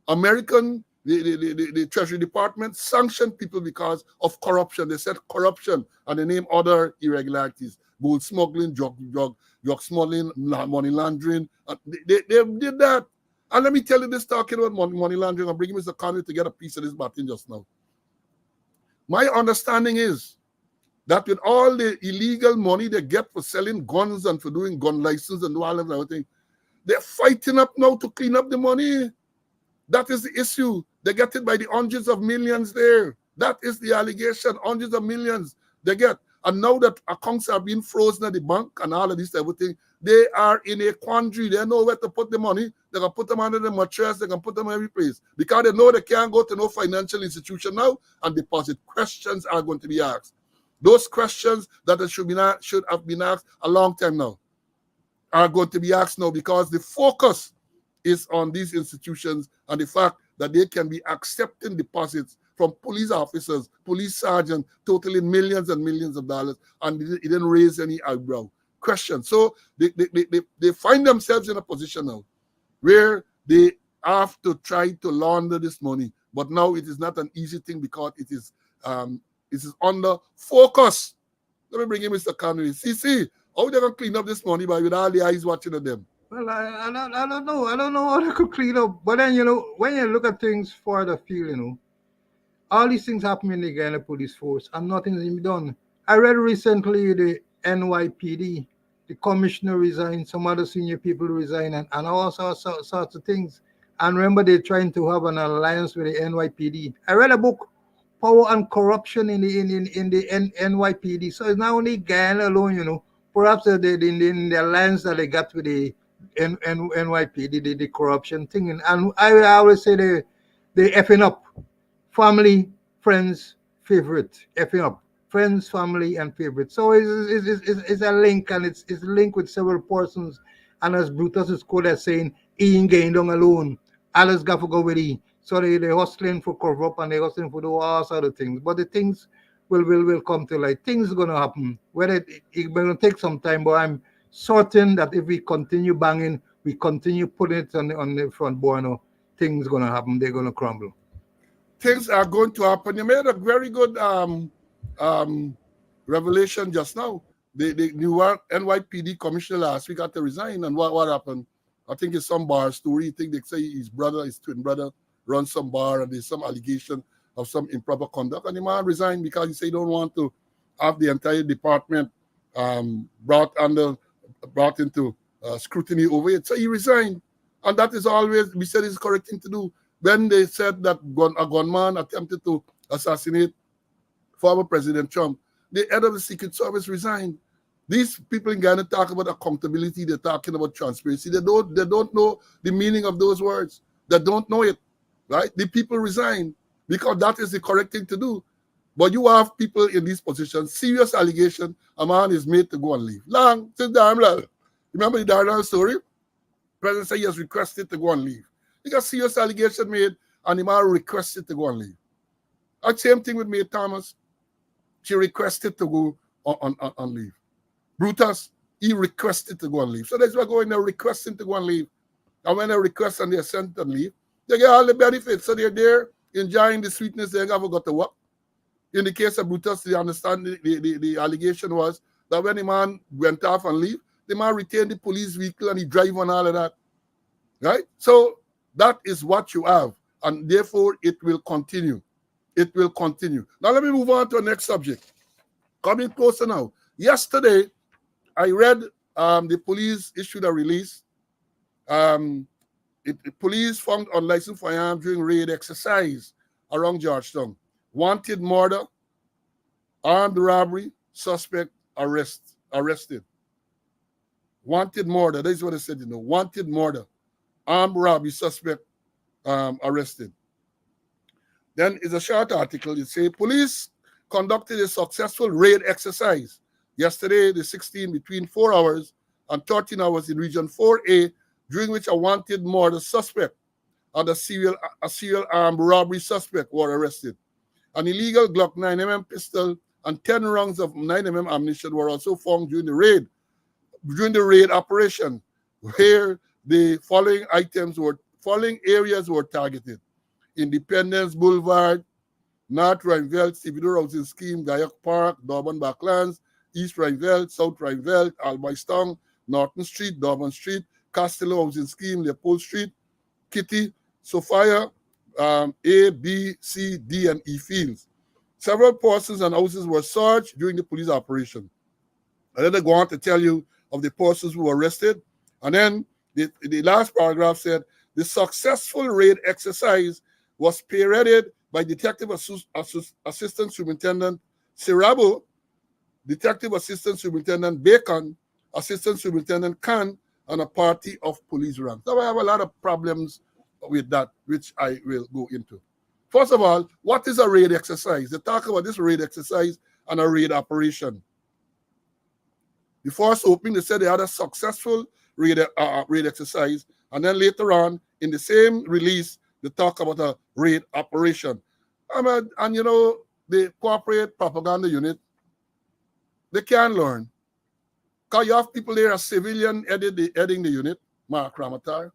The Treasury Department sanctioned people because of corruption. They said corruption, and they named other irregularities: gold smuggling, drug smuggling, money laundering. They did that. And let me tell you this, talking about money laundering, I'm bringing Mr. Conway to get a piece of this baton just now. My understanding is that with all the illegal money they get for selling guns and for doing gun license and all of everything, they're fighting up now to clean up the money. That is the issue. They get it by the hundreds of millions there. That is the allegation, hundreds of millions they get. And now that accounts are being frozen at the bank and all of this everything, they are in a quandary. They know where to put the money. They can put them under the mattress. They can put them every place. Because they know they can't go to no financial institution now and deposit. Questions are going to be asked. Those questions that should have been asked a long time now are going to be asked now, because the focus is on these institutions and the fact that they can be accepting deposits from police officers, police sergeants, totaling millions and millions of dollars, and it didn't raise any eyebrow question. So they find themselves in a position now where they have to try to launder this money. But now it is not an easy thing, because it is under focus. Let me bring in Mr. Conway. CC, how they going to clean up this money with all the eyes watching at them? Well, I don't know. I don't know how they could clean up. But then, when you look at things further field, all these things happen in the Guyana police force and nothing's been done. I read recently the NYPD, the commissioner resigned, some other senior people resigned, and all sorts of things. And remember, they're trying to have an alliance with the NYPD. I read a book, Power and Corruption in the NYPD. So it's not only Guyana alone, you know. Perhaps in the alliance that they got with the NYPD, the corruption thing. And I always say they effing up. Family, friends, favorite, effing up. Friends, family, and favorite. So it's a link, and it's linked with several persons. And as Brutus is quoted as saying, he ain't going down alone. Others got to go with he. So they're hustling for cover up, and they're hustling for do all sort of things. But the things will come to light. Things are going to happen. Whether it's going to take some time, but I'm certain that if we continue banging, we continue putting it on the front burner, things are going to happen. They're going to crumble. Things are going to happen. You made a very good revelation just now. The new NYPD commissioner last week had to resign, and what happened? I think it's some bar story. I think they say his twin brother, runs some bar, and there's some allegation of some improper conduct, and the man resigned because he said he don't want to have the entire department brought into scrutiny over it. So he resigned, and that is always, we said, is the correct thing to do. When they said that a gunman attempted to assassinate former President Trump, the head of the Secret Service resigned. These people in Ghana talk about accountability. They're talking about transparency. They don't know the meaning of those words. They don't know it, right? The people resign because that is the correct thing to do. But you have people in these positions, serious allegation, a man is made to go and leave. Long, since Darnell. Remember the Darnell story? The president said he has requested to go and leave. He got serious allegation made, and the man requested to go and leave. And same thing with Mae Thomas. She requested to go on leave. Brutus, he requested to go and leave. So that's why going there requesting to go and leave. And when they request and they're sent and leave, they get all the benefits. So they're there enjoying the sweetness. They never got to work. In the case of Brutus, they understand the allegation was that when the man went off and leave, the man retained the police vehicle and he drive on all of that. Right? So that is what you have. And therefore, it will continue. It will continue. Now, let me move on to the next subject. Coming closer now. Yesterday, I read the police issued a release. Police found unlicensed firearms during raid exercise around Georgetown. Wanted murder, armed robbery, suspect arrested. Wanted murder. That is what I said, wanted murder, armed robbery, suspect arrested. Then is a short article. It says police conducted a successful raid exercise yesterday, the 16th, between 4 hours and 13 hours in Region 4A, during which a wanted murder suspect and a serial armed robbery suspect were arrested. An illegal Glock 9mm pistol and 10 rounds of 9mm ammunition were also found during the raid operation, where the following areas were targeted: Independence Boulevard, North Rhineveld, Stevedore Housing Scheme, Gayak Park, Durban Backlands, East Rhineveld, South Rhineveld, Albistown, Norton Street, Durban Street, Castello Housing Scheme, Leopold Street, Kitty, Sophia, A, B, C, D, and E fields. Several persons and houses were searched during the police operation. And then they go on to tell you of the persons who were arrested. And then the last paragraph said, the successful raid exercise was spearheaded by Detective Assistant Superintendent Sirabo, Detective Assistant Superintendent Bacon, Assistant Superintendent Khan, and a party of police ranks. So I have a lot of problems with that, which I will go into. First of all, what is a raid exercise? They talk about this raid exercise and a raid operation. The first opening, they said they had a successful raid exercise, and then later on, in the same release, they talk about a raid operation. And you know, the corporate propaganda unit, they can learn. Because you have people there, a civilian heading the unit, Mark Ramatar.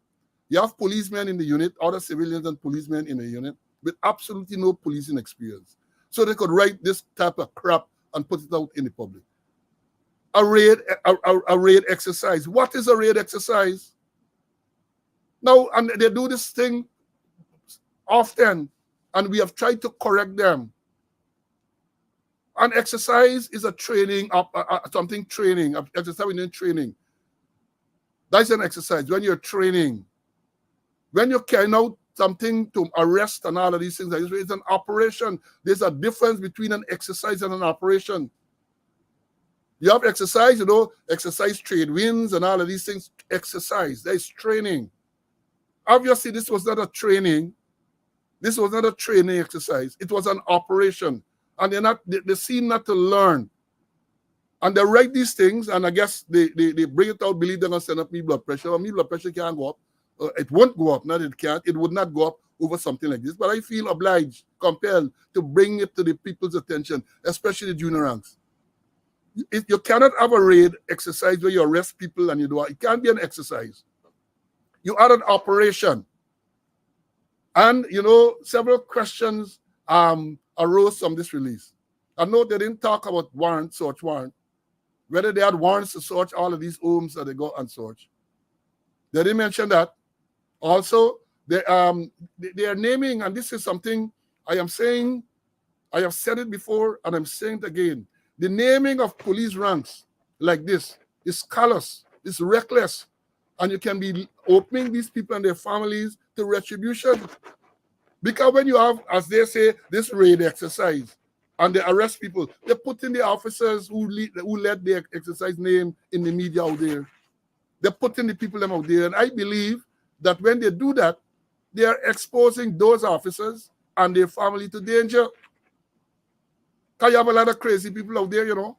You have policemen in the unit, other civilians and policemen in the unit, with absolutely no policing experience. So they could write this type of crap and put it out in the public. A raid exercise. What is a raid exercise? Now, and they do this thing often, and we have tried to correct them. An exercise is a training, exercise in training. That's an exercise when you're training. When you're carrying out something to arrest and all of these things, it's an operation. There's a difference between an exercise and an operation. You have exercise, exercise trade winds and all of these things. Exercise, there is training. Obviously, this was not a training. This was not a training exercise. It was an operation. And they seem not to learn. And they write these things, and I guess they bring it out, believe they're going to send up me blood pressure. Or me blood pressure can't go up. It won't go up, not it can't. It would not go up over something like this. But I feel obliged, compelled to bring it to the people's attention, especially the junior ranks. You cannot have a raid exercise where you arrest people and you do it. It can't be an exercise. You are an operation. And, several questions arose from this release. I know they didn't talk about search warrant, whether they had warrants to search all of these homes that they got and search. They didn't mention that. Also, they are naming, and this is something I am saying, I have said it before, and I'm saying it again. The naming of police ranks like this is callous, it's reckless, and you can be opening these people and their families to retribution. Because when you have, as they say, this raid exercise, and they arrest people, they put in the officers who led the exercise name in the media out there. They're putting the people them out there. And I believe that when they do that, they are exposing those officers and their family to danger. Because you have a lot of crazy people out there, You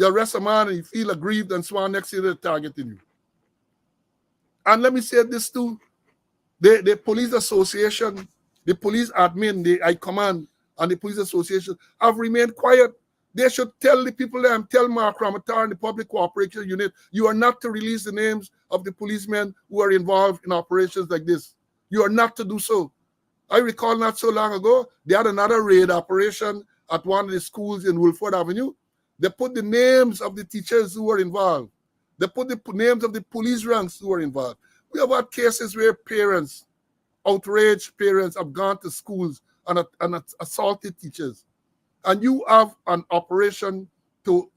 arrest a man and you feel aggrieved and sworn next year they're targeting you. And let me say this too. The police association, the police admin, the I command, and the police association have remained quiet. They should tell the people there, tell Mark Ramatar and the Public Cooperation Unit, you are not to release the names of the policemen who are involved in operations like this. You are not to do so. I recall not so long ago, they had another raid operation at one of the schools in Wolford Avenue. They put the names of the teachers who were involved. They put the names of the police ranks who were involved. We have had cases where parents, outraged parents, have gone to schools and assaulted teachers. And you have an operation to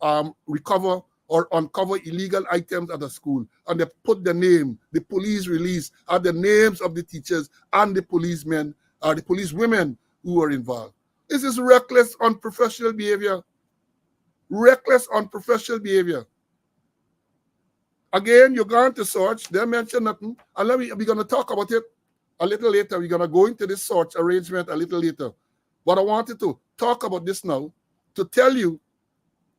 recover or uncover illegal items at a school. And they put the name, the police release, are the names of the teachers and the policemen, or the police women who were involved. This is reckless, unprofessional behavior. Reckless, unprofessional behavior. Again, you're going to search, they mention nothing. And we're going to talk about it a little later. We're going to go into this search arrangement a little later. But I wanted to talk about this now to tell you,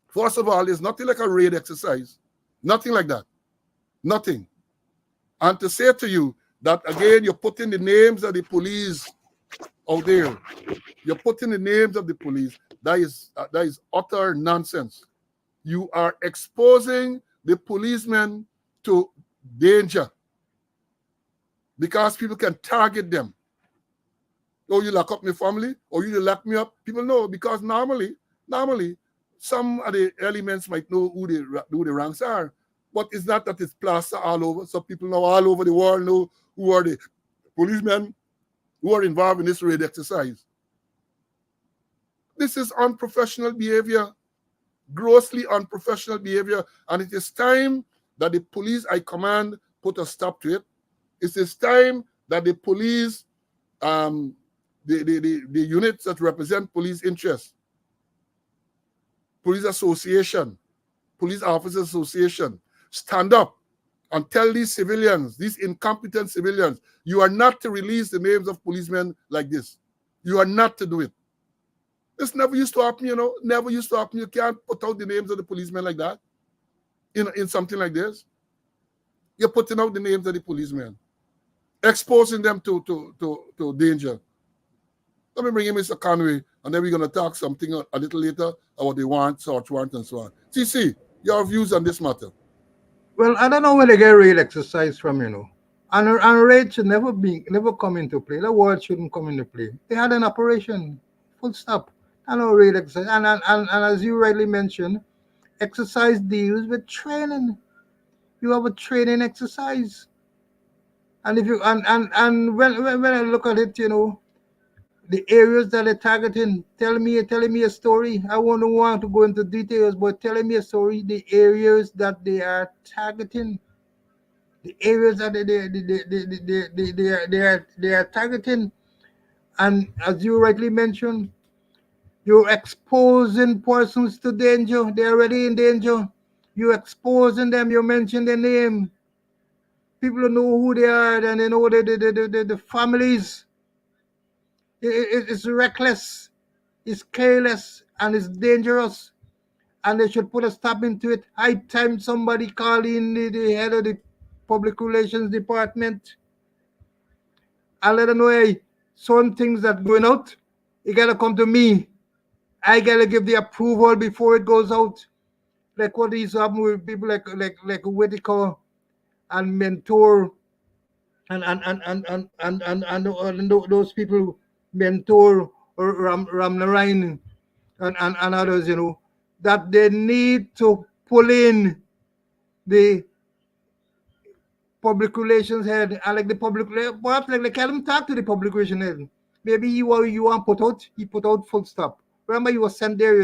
first of all, there's nothing like a raid exercise. Nothing like that. Nothing. And to say to you that, again, you're putting the names of the police out there. You're putting the names of the police. That is utter nonsense. You are exposing the policemen to danger because people can target them. Oh, you lock up my family, or you lock me up. People know, because normally, some of the elements might know who the ranks are, but it's not that it's plastered all over. So people know all over the world know who are the policemen who are involved in this raid exercise. This is unprofessional behavior, grossly unprofessional behavior, and it is time that the police I command put a stop to it. It is time that the police, the units that represent police interests, police association, police officers association, stand up and tell these civilians, these incompetent civilians, you are not to release the names of policemen like this. You are not to do it. This never used to happen, never used to happen. You can't put out the names of the policemen like that in something like this. You're putting out the names of the policemen, exposing them to danger. Let me bring in Mr. Conway, and then we're going to talk something a little later about the warrant, search warrant, and so on. CC, your views on this matter? Well, I don't know where they get raid exercise from, And raid should never come into play. The word shouldn't come into play. They had an operation, full stop. I know raid exercise. And as you rightly mentioned, exercise deals with training. You have a training exercise. And if you and when I look at it, the areas that they're targeting, telling me a story. I won't want to go into details, but telling me a story, the areas that they are targeting, the areas that they are targeting. And as you rightly mentioned, you're exposing persons to danger. They're already in danger. You're exposing them. You mention their name. People know who they are, and they know the families. It's reckless, it's careless, and it's dangerous. And they should put a stop into it. High time somebody call in the head of the public relations department and let them know, hey, some things that going out, you gotta come to me. I gotta give the approval before it goes out. Like what is happening with people like Whitaker and Mentor and those people, Mentor or Ram Narayan and others, that they need to pull in the public relations head and like the public, perhaps like let him talk to the public relations head. Maybe you want put out, he put out full stop. Remember, he was sent there,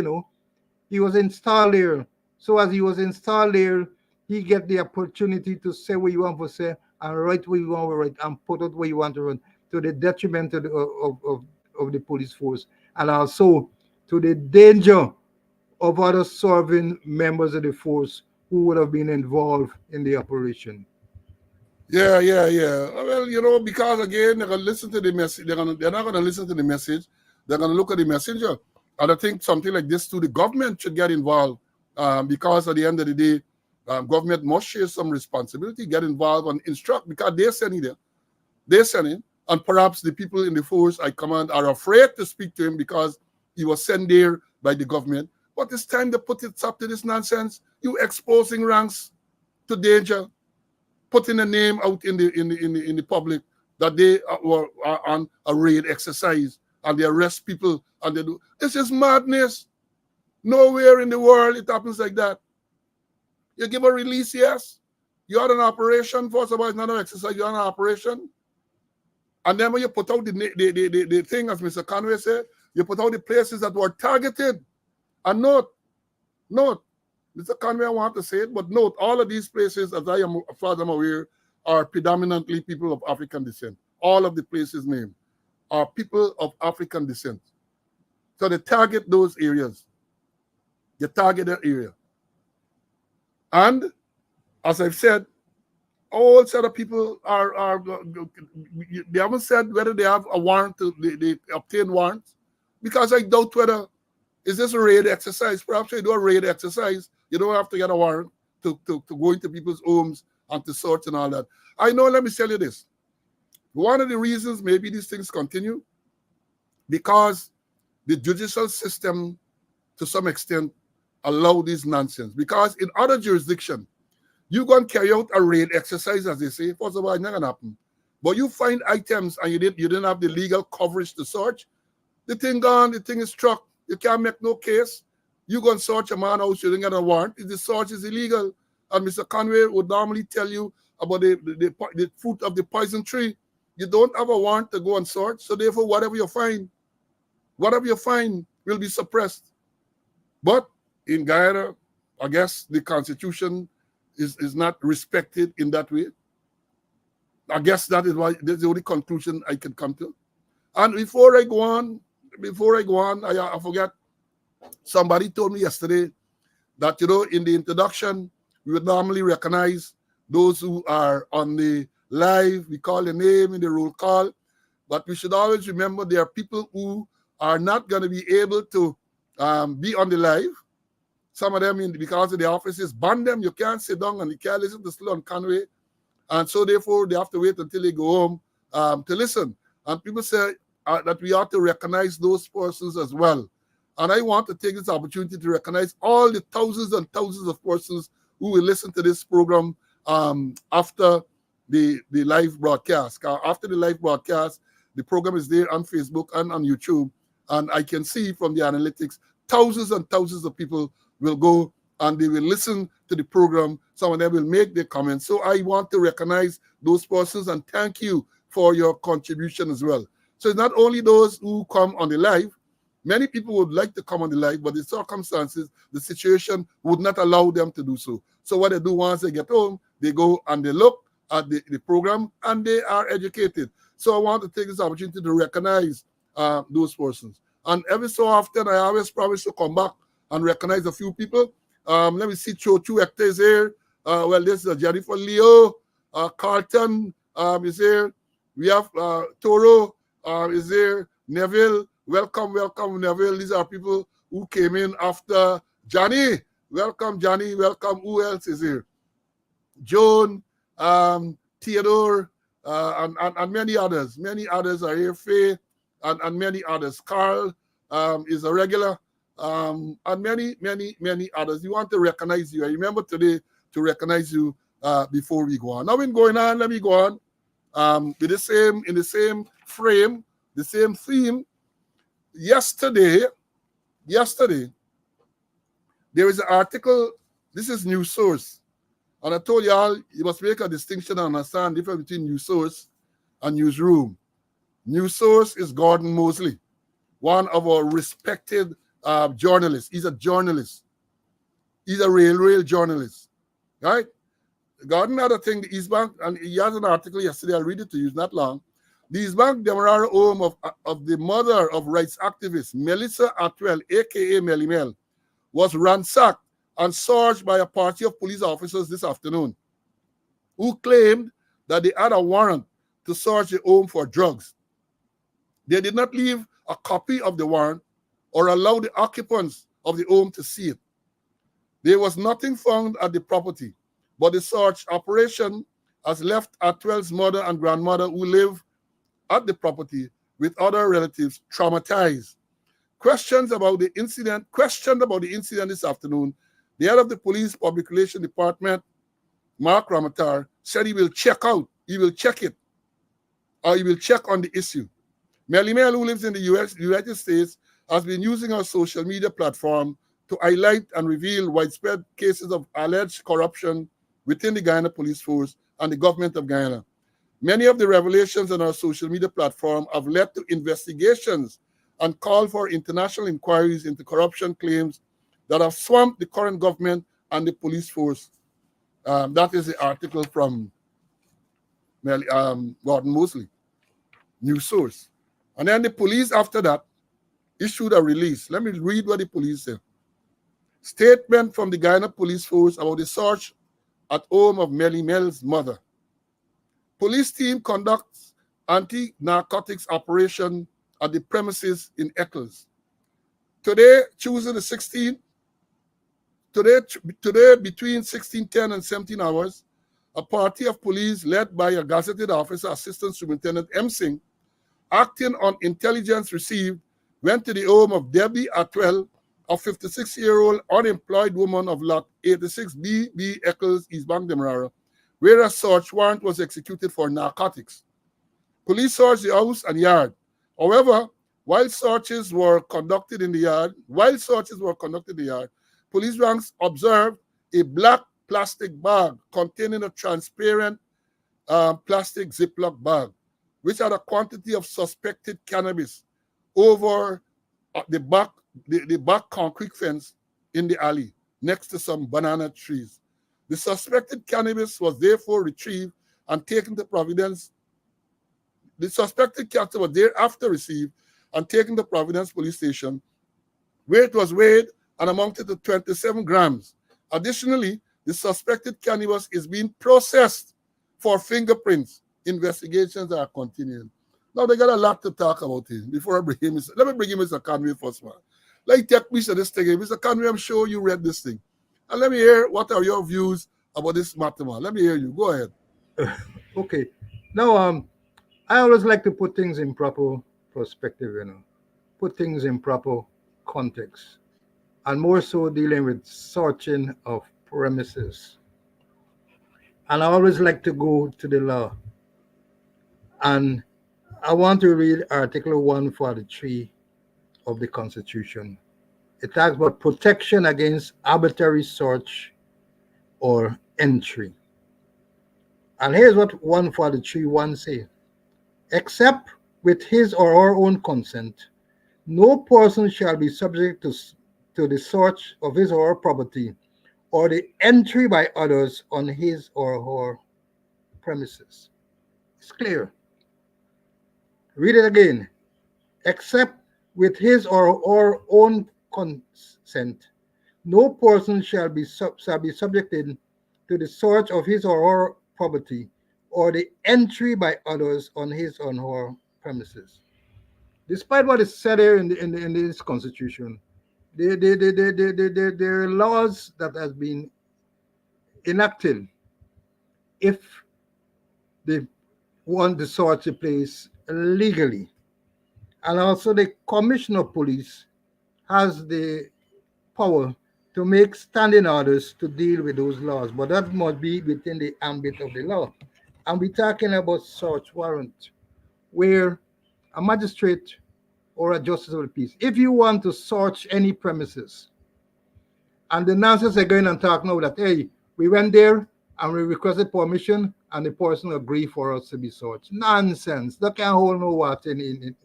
he was installed there. So as he was installed there, he get the opportunity to say what you want to say and write what you want to write and put out what you want to run, to the detriment of the police force, and also to the danger of other serving members of the force who would have been involved in the operation. Yeah. Well, because again, they're gonna listen to the message. They're not gonna listen to the message. They're gonna look at the messenger. And I think something like this too, the government should get involved, because at the end of the day, government must share some responsibility, get involved and instruct, because they're sending there. They're sending, and perhaps the people in the force I command are afraid to speak to him because he was sent there by the government. But it's time to put it up to this nonsense. You exposing ranks to danger, putting a name out in the public that they are on a raid exercise and they arrest people and they do. This is madness. Nowhere in the world it happens like that. You give a release, yes. You had an operation. First of all, it's not an exercise. You had an operation. And then when you put out the thing, as Mr. Conway said, you put out the places that were targeted. And note, Mr. Conway, I want to say it, but note, all of these places, as far as I'm aware, are predominantly people of African descent. All of the places named are people of African descent. So they target those areas. They target that area. And as I've said, all set of people are they haven't said whether they have a warrant, they obtain warrants, because I doubt whether, is this a raid exercise? Perhaps you do a raid exercise, you don't have to get a warrant to go into people's homes and to search and all that. I know, let me tell you this. One of the reasons maybe these things continue, because the judicial system, to some extent, allow this nonsense. Because in other jurisdictions, you go and carry out a raid exercise, as they say. First of all, it's not gonna happen. But you find items and you didn't have the legal coverage to search. The thing gone, the thing is struck. You can't make no case. You go and search a man's house, you didn't get a warrant. The search is illegal. And Mr. Conway would normally tell you about the fruit of the poison tree. You don't have a warrant to go and search. So therefore, whatever you find will be suppressed. But in Guyana, I guess the Constitution is not respected in that way. I guess that's the only conclusion I can come to. And before I go on, I forget, somebody told me yesterday that, in the introduction, we would normally recognize those who are on the live. We call the name in the roll call, but we should always remember there are people who are not going to be able to be on the live. Some of them, because of the offices, ban them. You can't sit down and you can't listen to Sloan Conway. And so therefore, they have to wait until they go home to listen. And people say that we ought to recognize those persons as well. And I want to take this opportunity to recognize all the thousands and thousands of persons who will listen to this program after the live broadcast. After the live broadcast, the program is there on Facebook and on YouTube. And I can see from the analytics, thousands and thousands of people will go and they will listen to the program. Some of them will make their comments. So I want to recognize those persons and thank you for your contribution as well. So it's not only those who come on the live. Many people would like to come on the live, but the circumstances, the situation would not allow them to do so. So what they do once they get home, they go and they look at the program, and they are educated. So I want to take this opportunity to recognize those persons. And every so often, I always promise to come back and recognize a few people. Let me see, Chochu Hector is here. Well, this is Jennifer Leo. Carlton is here. We have Toro is here. Neville, welcome, Neville. These are people who came in after Johnny. Welcome, Johnny. Welcome. Who else is here? Joan, Theodore, and many others. Many others are here. Faye, and many others. Carl is a regular, and many others. We want to recognize you. I remember today to recognize you before we go on. Now, in going on, let me go on with in the same frame, the same theme. Yesterday, there is an article. This is News Source. And I told y'all, you must make a distinction and understand the difference between news source and newsroom. News source is Gordon Mosley, one of our respected journalists. He's a journalist. He's a real journalist, right? Gordon had a thing, the East Bank, and he has an article yesterday. I'll read it to you. It's not long. The East Bank Demerara home of the mother of rights activist Melissa Atwell, a.k.a. Melly Mel, was ransacked and searched by a party of police officers this afternoon who claimed that they had a warrant to search the home for drugs. They did not leave a copy of the warrant or allow the occupants of the home to see it. There was nothing found at the property, but the search operation has left Atwell's mother and grandmother who live at the property with other relatives traumatized. Questioned about the incident this afternoon, the head of the police public relations department, Mark Ramatar, said he will check it, or he will check on the issue. Melly Mel, who lives in the United States, has been using her social media platform to highlight and reveal widespread cases of alleged corruption within the Guyana Police Force and the government of Guyana. Many of the revelations on our social media platform have led to investigations and call for international inquiries into corruption claims that have swamped the current government and the police force. That is the article from Gordon Mosley, News Source. And then the police, after that, issued a release. Let me read what the police said. Statement from the Guyana Police Force about the search at home of Melly Mel's mother. Police team conducts anti-narcotics operation at the premises in Eccles. Today, Tuesday the 16th, today between 16:10 and 17 hours, a party of police led by a gazetted officer, Assistant Superintendent M. Singh, acting on intelligence received, went to the home of Debbie Atwell, a 56-year-old unemployed woman of lot 86B Eccles, East Bank, Demerara, where a search warrant was executed for narcotics. Police searched the house and yard. However, while searches were conducted in the yard, police ranks observed a black plastic bag containing a transparent plastic Ziploc bag, which had a quantity of suspected cannabis over the back concrete fence in the alley next to some banana trees. The suspected cannabis was therefore retrieved and taken to Providence. The suspected cattle was thereafter received and taken to Providence Police Station, where it was weighed and amounted to 27 grams. Additionally, the suspected cannabis is being processed for fingerprints. Investigations are continuing. Now, they got a lot to talk about here. Before I bring him, let me bring him Mr. Conway first, man. Like, take me to this thing. Mr. Conway, I'm sure you read this thing. And let me hear what are your views about this matter, man. Let me hear you. Go ahead. Okay. Now, I always like to put things in proper perspective, put things in proper context, and more so dealing with searching of premises. And I always like to go to the law. And I want to read Article 143 of the Constitution. It talks about protection against arbitrary search or entry. And here's what 143.1 says. Except with his or her own consent, no person shall be subject to the search of his or her property or the entry by others on his or her premises. It's clear. Read it again. Except with his or her own consent, no person shall be subjected to the search of his or her property or the entry by others on his or her premises. Despite what is said here in this constitution, there are laws that has been enacted if they want the search to place legally. And also the commissioner of police has the power to make standing orders to deal with those laws, but that must be within the ambit of the law. And we're talking about search warrant, where a magistrate or a justice of the peace, if you want to search any premises, and the nonsense are going and talk now that, hey, we went there and we requested permission and the person agreed for us to be searched. Nonsense. That can't hold no water in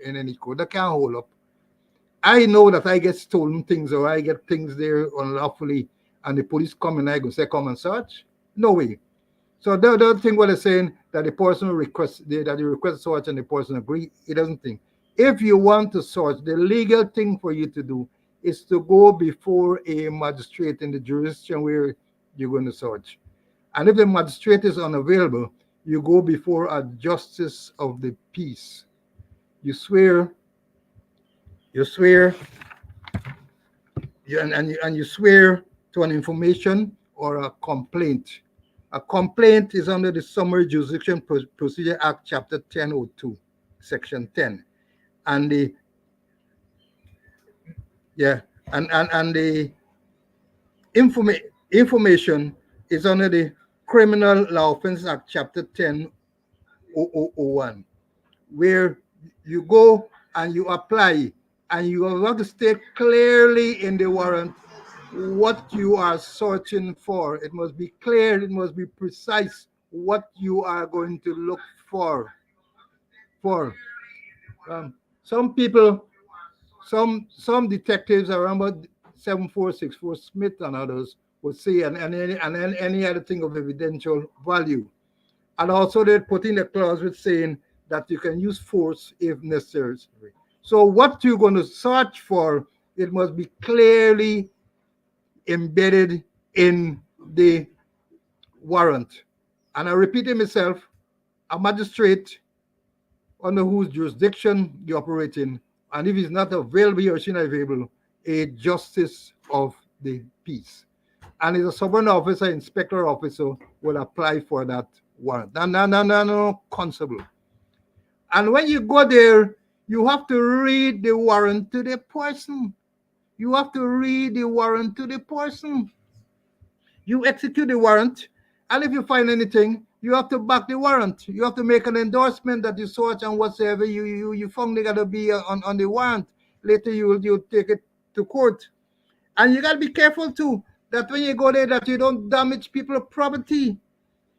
any court. That can't hold up. I know that I get stolen things or I get things there unlawfully and the police come and I go say, come and search. No way. So the other thing what they're saying that the person requests that you request search and the person agree, it doesn't think. If you want to search, the legal thing for you to do is to go before a magistrate in the jurisdiction where you're going to search. And if the magistrate is unavailable, you go before a justice of the peace. You swear, and you swear to an information or a complaint. A complaint is under the Summary Jurisdiction Procedure Act, Chapter 1002, Section 10. And the information is under the Criminal Law Offences Act, Chapter 1001, where you go and you apply and you have to state clearly in the warrant what you are searching for. It must be clear, it must be precise what you are going to look for. Some people, some detectives around 7464 Smith and others would say and any other thing of evidential value. And also they put in a clause with saying that you can use force if necessary. So what you're going to search for, it must be clearly embedded in the warrant. And I repeat it myself, a magistrate under whose jurisdiction you're operating, and if he's not available or she's not available, a justice of the peace. And it's a sovereign officer, inspector officer will apply for that warrant. No, constable. And when you go there, you have to read the warrant to the person. You have to read the warrant to the person. You execute the warrant, and if you find anything, you have to back the warrant. You have to make an endorsement that you search and whatsoever you found they gotta be on the warrant. Later you'll take it to court. And you gotta be careful too that when you go there that you don't damage people's property.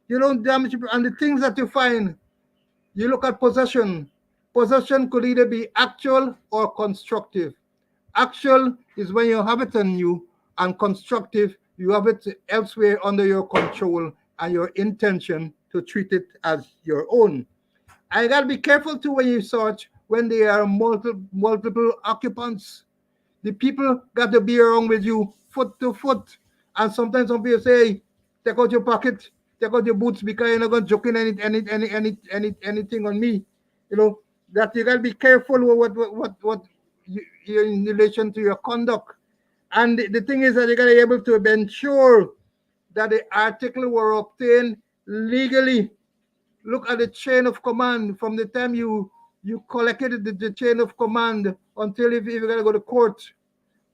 You don't damage people, and the things that you find, you look at possession. Possession could either be actual or constructive. Actual is when you have it on you, and constructive, you have it elsewhere under your control and your intention to treat it as your own. I gotta be careful too when you search when there are multiple occupants. The people got to be around with you foot to foot. And sometimes some people say, take out your pocket, take out your boots because you're not going to joke in anything on me. You know, that you got to be careful with what you in relation to your conduct. And the thing is that you got to be able to ensure that the article were obtained legally. Look at the chain of command from the time you collected the chain of command until if you're going to go to court,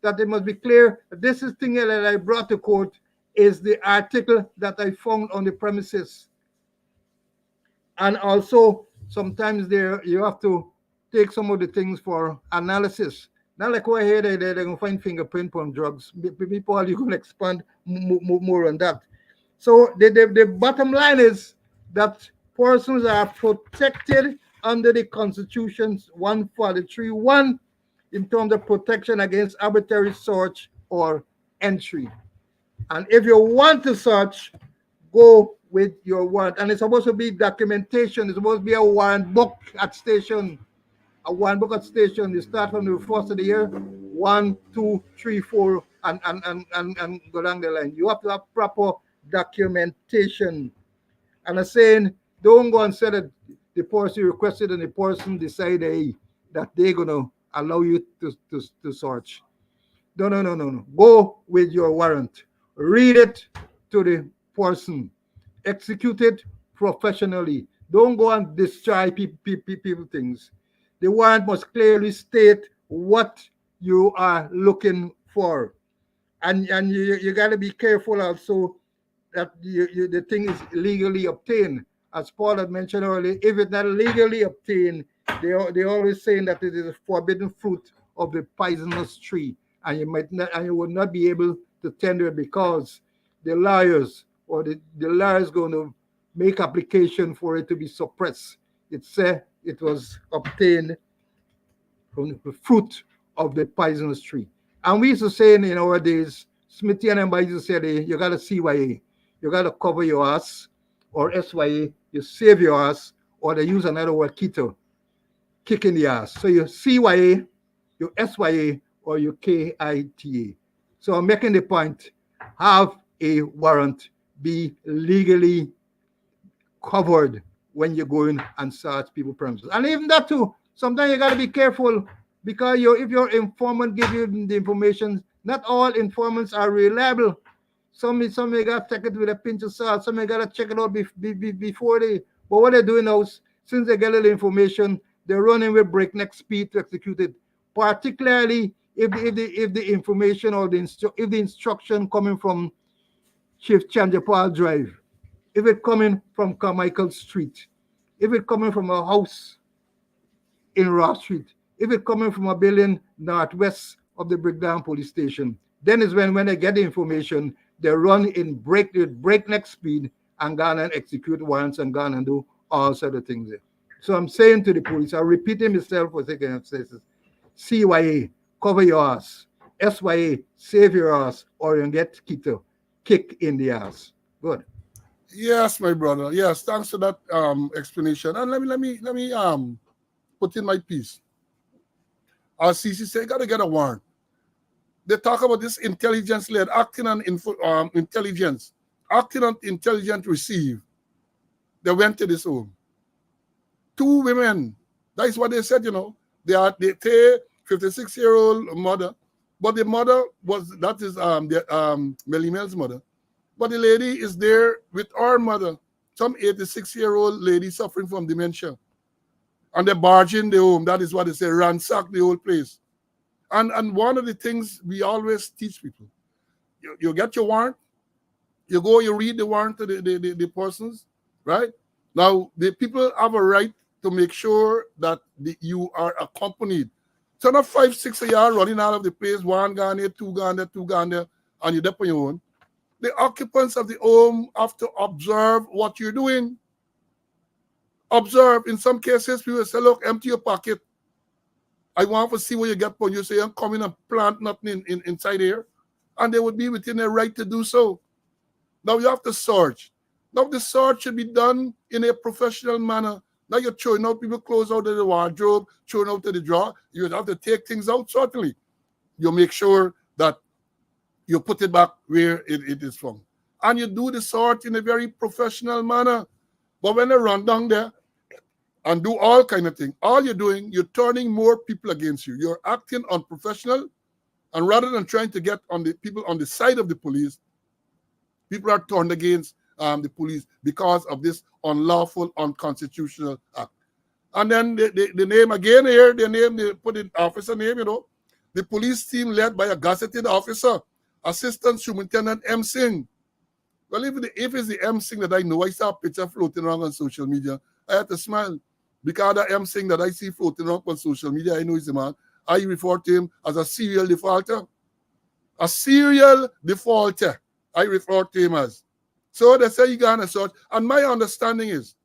that it must be clear this is thing that I brought to court is the article that I found on the premises. And also sometimes there you have to take some of the things for analysis. Not like over here they're going to find fingerprint on drugs. People, you can expand more on that. So the bottom line is that persons are protected under the Constitution's 143.1 in terms of protection against arbitrary search or entry. And if you want to search, go with your warrant. And it's supposed to be documentation. It's supposed to be a warrant book at station. A warrant book at station. You start from the first of the year, 1, 2, 3, 4, and go down the line. You have to have proper documentation. And I'm saying, don't go and say that the person requested and the person decided that they're going to allow you to search. No. Go with your warrant. Read it to the person. Execute it professionally. Don't go and destroy people things. The warrant must clearly state what you are looking for. And you got to be careful also that the thing is legally obtained. As Paul had mentioned earlier, if it's not legally obtained, they always saying that it is a forbidden fruit of the poisonous tree, and you would not be able to tender it because the lawyers or the lawyers going to make application for it to be suppressed. It said it was obtained from the fruit of the poisonous tree. And we used to say in our days, Smithy and everybody used to say, you got to CYA. You got to cover your ass, or SYA, you save your ass, or they use another word, keto, kick in the ass. So you CYA, you SYA, or you KITA. So I'm making the point, have a warrant, be legally covered when you're going and search people's premises. And even that too, sometimes you got to be careful because if your informant gives you the information, not all informants are reliable. Some you got to take it with a pinch of salt. Some you got to check it out before they. But what they're doing now, since they get a little information, they're running with breakneck speed to execute it. Particularly if the information or if the instruction coming from Chief Chanjapal Drive, if it coming from Carmichael Street, if it coming from a house in Ross Street, if it coming from a building northwest of the Brickdown Police Station, then is when they get the information, they run in breakneck speed and go and execute warrants and go and do all sort of things there. So I'm saying to the police, I'm repeating myself for second emphasis, CYA, cover your ass. SYA, save your ass, or you get kick in the ass. Good. Yes, my brother. Yes, thanks for that explanation. And let me put in my piece. Our CC said, got to get a warrant. They talk about this intelligence-led, acting on intelligence, acting on intelligence received. They went to this home. 2 women. That's what they said, They take 56-year-old mother, but the mother Melly Mel's mother. But the lady is there with our mother, some 86-year-old lady suffering from dementia. And they barge in the home. That is what they say, ransack the whole place. And one of the things we always teach people, you get your warrant, you go, you read the warrant to the persons, right? Now, the people have a right to make sure that you are accompanied. So not 5, 6 of y'all running out of the place, 1 gone there, 2 gone there, 2 gone there, and you're up on your own. The occupants of the home have to observe what you're doing. Observe. In some cases, people say, look, empty your pocket. I want to see what you get when you say, I'm coming and plant nothing inside here. And they would be within their right to do so. Now you have to search. Now the search should be done in a professional manner. Now you're throwing out people clothes out of the wardrobe, throwing out of the drawer. You have to take things out, certainly. You make sure that you put it back where it is from. And you do the search in a very professional manner. But when they run down there and do all kind of things, all you're doing, you're turning more people against you. You're acting unprofessional, and rather than trying to get on the people on the side of the police, people are turned against the police because of this unlawful, unconstitutional act. And then the name again here, they put in officer name, the police team led by a gazetted officer, Assistant Superintendent M. Singh. Well, if it's the M. Singh that I know, I saw a picture floating around on social media, I had to smile. Because the M. Singh that I see floating around on social media, I know he's a man. I refer to him as a serial defaulter. A serial defaulter, I refer to him as. So they say you got a search. And my understanding is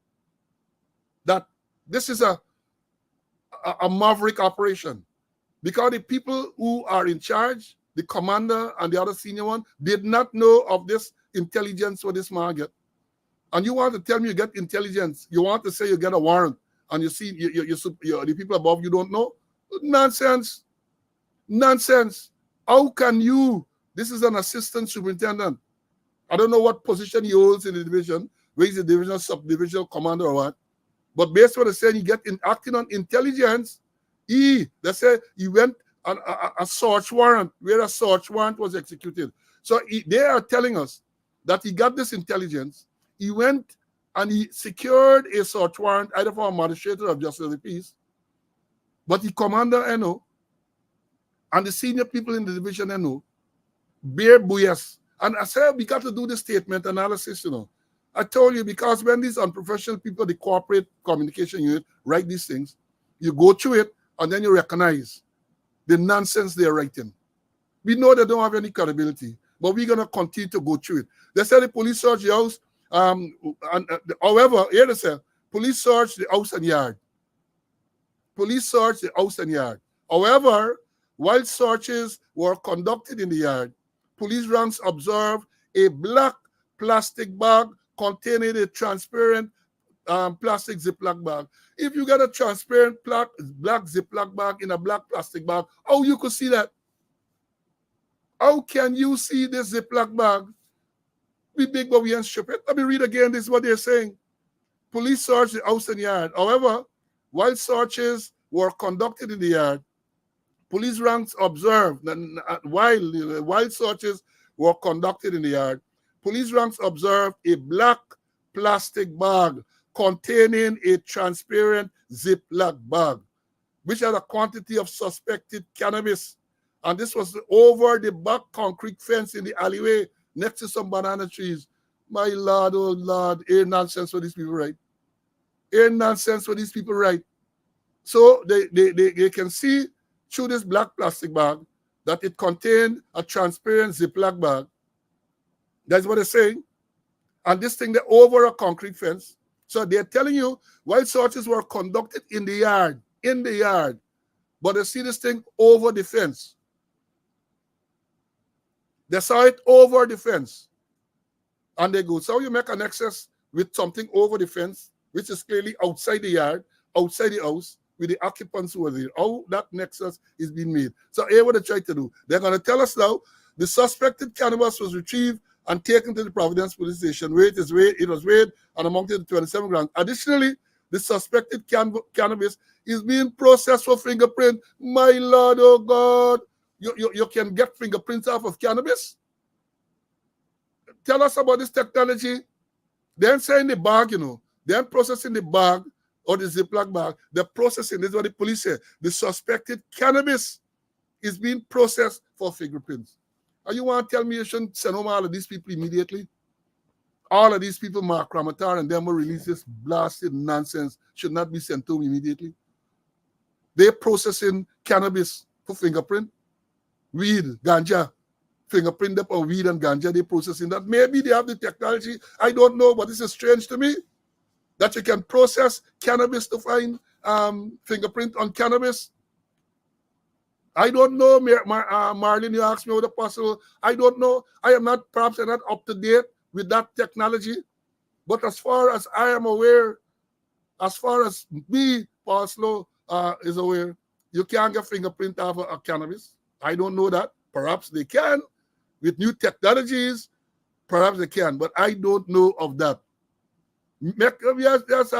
that this is a maverick operation. Because the people who are in charge, the commander and the other senior one, did not know of this intelligence for this market. And you want to tell me you get intelligence. You want to say you get a warrant and you see the people above you don't know? Nonsense. Nonsense. How can you? This is an assistant superintendent. I don't know what position he holds in the division, where he's a divisional, subdivisional commander or what. But based on what they're saying, he get acting on intelligence. They say he went on a search warrant, where a search warrant was executed. So they are telling us that he got this intelligence. He went and he secured a search warrant, either for a magistrator of justice of the peace, but the commander NO and the senior people in the division NO bear buyas. And I said, we got to do the statement analysis, I told you, because when these unprofessional people, the corporate communication unit, write these things, you go through it and then you recognize the nonsense they're writing. We know they don't have any credibility, but we're going to continue to go through it. They said the police searched the house. However, here they say, police searched the house and yard. Police searched the house and yard. However, while searches were conducted in the yard, police ranks observed a black plastic bag containing a transparent plastic Ziploc bag. If you got a transparent black Ziploc bag in a black plastic bag, how you could see that? How can you see this Ziploc bag? Be big, but we ain't stupid. Let me read again. This is what they're saying. Police searched the house and yard. However, while searches were conducted in the yard, police ranks observed that while searches were conducted in the yard, police ranks observed a black plastic bag containing a transparent Ziploc bag, which had a quantity of suspected cannabis. And this was over the back concrete fence in the alleyway next to some banana trees. My Lord, oh Lord, ain't nonsense for these people, right? Ain't nonsense for these people, right? So they can see through this black plastic bag that it contained a transparent Ziploc bag. That's what they're saying. And this thing, they're over a concrete fence. So they're telling you, while searches were conducted in the yard, but they see this thing over the fence. They saw it over the fence. And they go, so you make an excess with something over the fence, which is clearly outside the yard, outside the house, with the occupants who are there. How that nexus is being made. So here what they try to do. They're going to tell us now, the suspected cannabis was retrieved and taken to the Providence police station, where it was weighed and amounted to 27 grams. Additionally, the suspected cannabis is being processed for fingerprint. My Lord, oh God, you can get fingerprints off of cannabis? Tell us about this technology. They're saying the bag, they're processing the bag or the Ziploc bag. They're processing, this is what the police say. The suspected cannabis is being processed for fingerprints. And you want to tell me you shouldn't send home all of these people immediately? All of these people, Mark Ramatar and them will release this blasted nonsense, should not be sent home immediately. They're processing cannabis for fingerprint. Weed, ganja, fingerprint up on weed and ganja, they're processing that. Maybe they have the technology. I don't know, but this is strange to me that you can process cannabis to find fingerprint on cannabis. I don't know, Marlene, you asked me what the possible. I don't know. Perhaps I'm not up to date with that technology. But as far as I am aware, as far as me, Paul Slow, is aware, you can't get fingerprint of a cannabis. I don't know that. Perhaps they can. With new technologies, perhaps they can. But I don't know of that. Yes,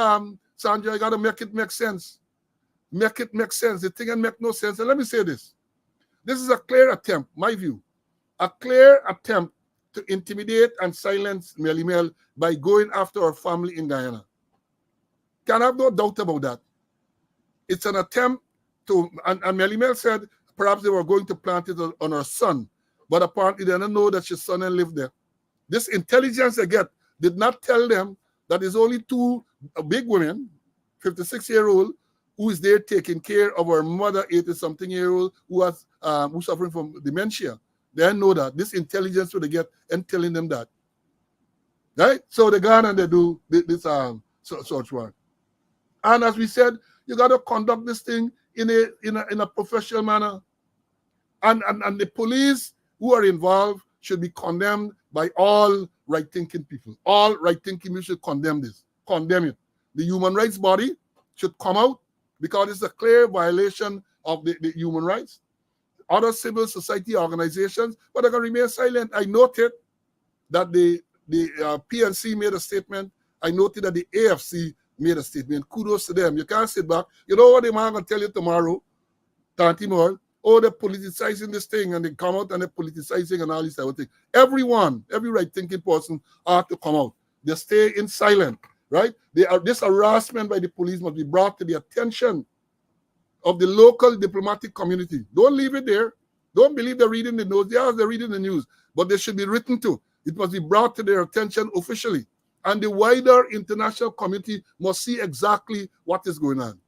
Sandra, I got to make it make sense. Make it make sense. The thing can make no sense. And let me say this. This is a clear attempt, my view, a clear attempt to intimidate and silence Melly Mel by going after her family in Guyana. Can have no doubt about that. It's an attempt to, and Melly Mel said perhaps they were going to plant it on her son, but apparently they didn't know that his son and lived there. This intelligence they get did not tell them that there's only two big women, 56-year-old, who is there taking care of her mother, 80-something-year-old, who's suffering from dementia. They didn't know that. This intelligence will they get and telling them that. Right? So they go on and they do this search warrant. And as we said, you got to conduct this thing in a professional manner. And the police who are involved should be condemned by all right-thinking people. All right-thinking people should condemn this, condemn it. The human rights body should come out because it's a clear violation of the human rights. Other civil society organizations, but they're going to remain silent. I noted that the PNC made a statement. I noted that the AFC made a statement. Kudos to them. You can't sit back. You know what the man going to tell you tomorrow, Tanti Moore? Oh, they're politicizing this thing, and they come out and they're politicizing and all this type of thing. Everyone, every right-thinking person ought to come out. They stay in silent, right? This harassment by the police must be brought to the attention of the local diplomatic community. Don't leave it there. Don't believe they're reading the news. Yes, they're reading the news, but they should be written to. It must be brought to their attention officially. And the wider international community must see exactly what is going on.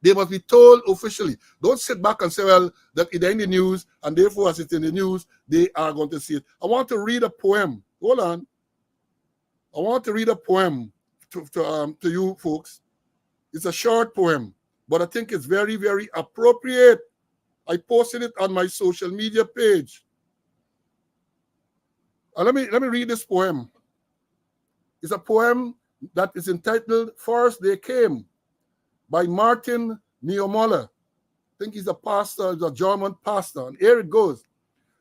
They must be told officially. Don't sit back and say, well, that it's in the news, and therefore as it's in the news, they are going to see it. I want to read a poem. Hold on. I want to read a poem to you folks. It's a short poem, but I think it's very, very appropriate. I posted it on my social media page. Let me read this poem. It's a poem that is entitled First They Came by Martin Niemöller. I think he's a pastor, he's a German pastor. And here it goes.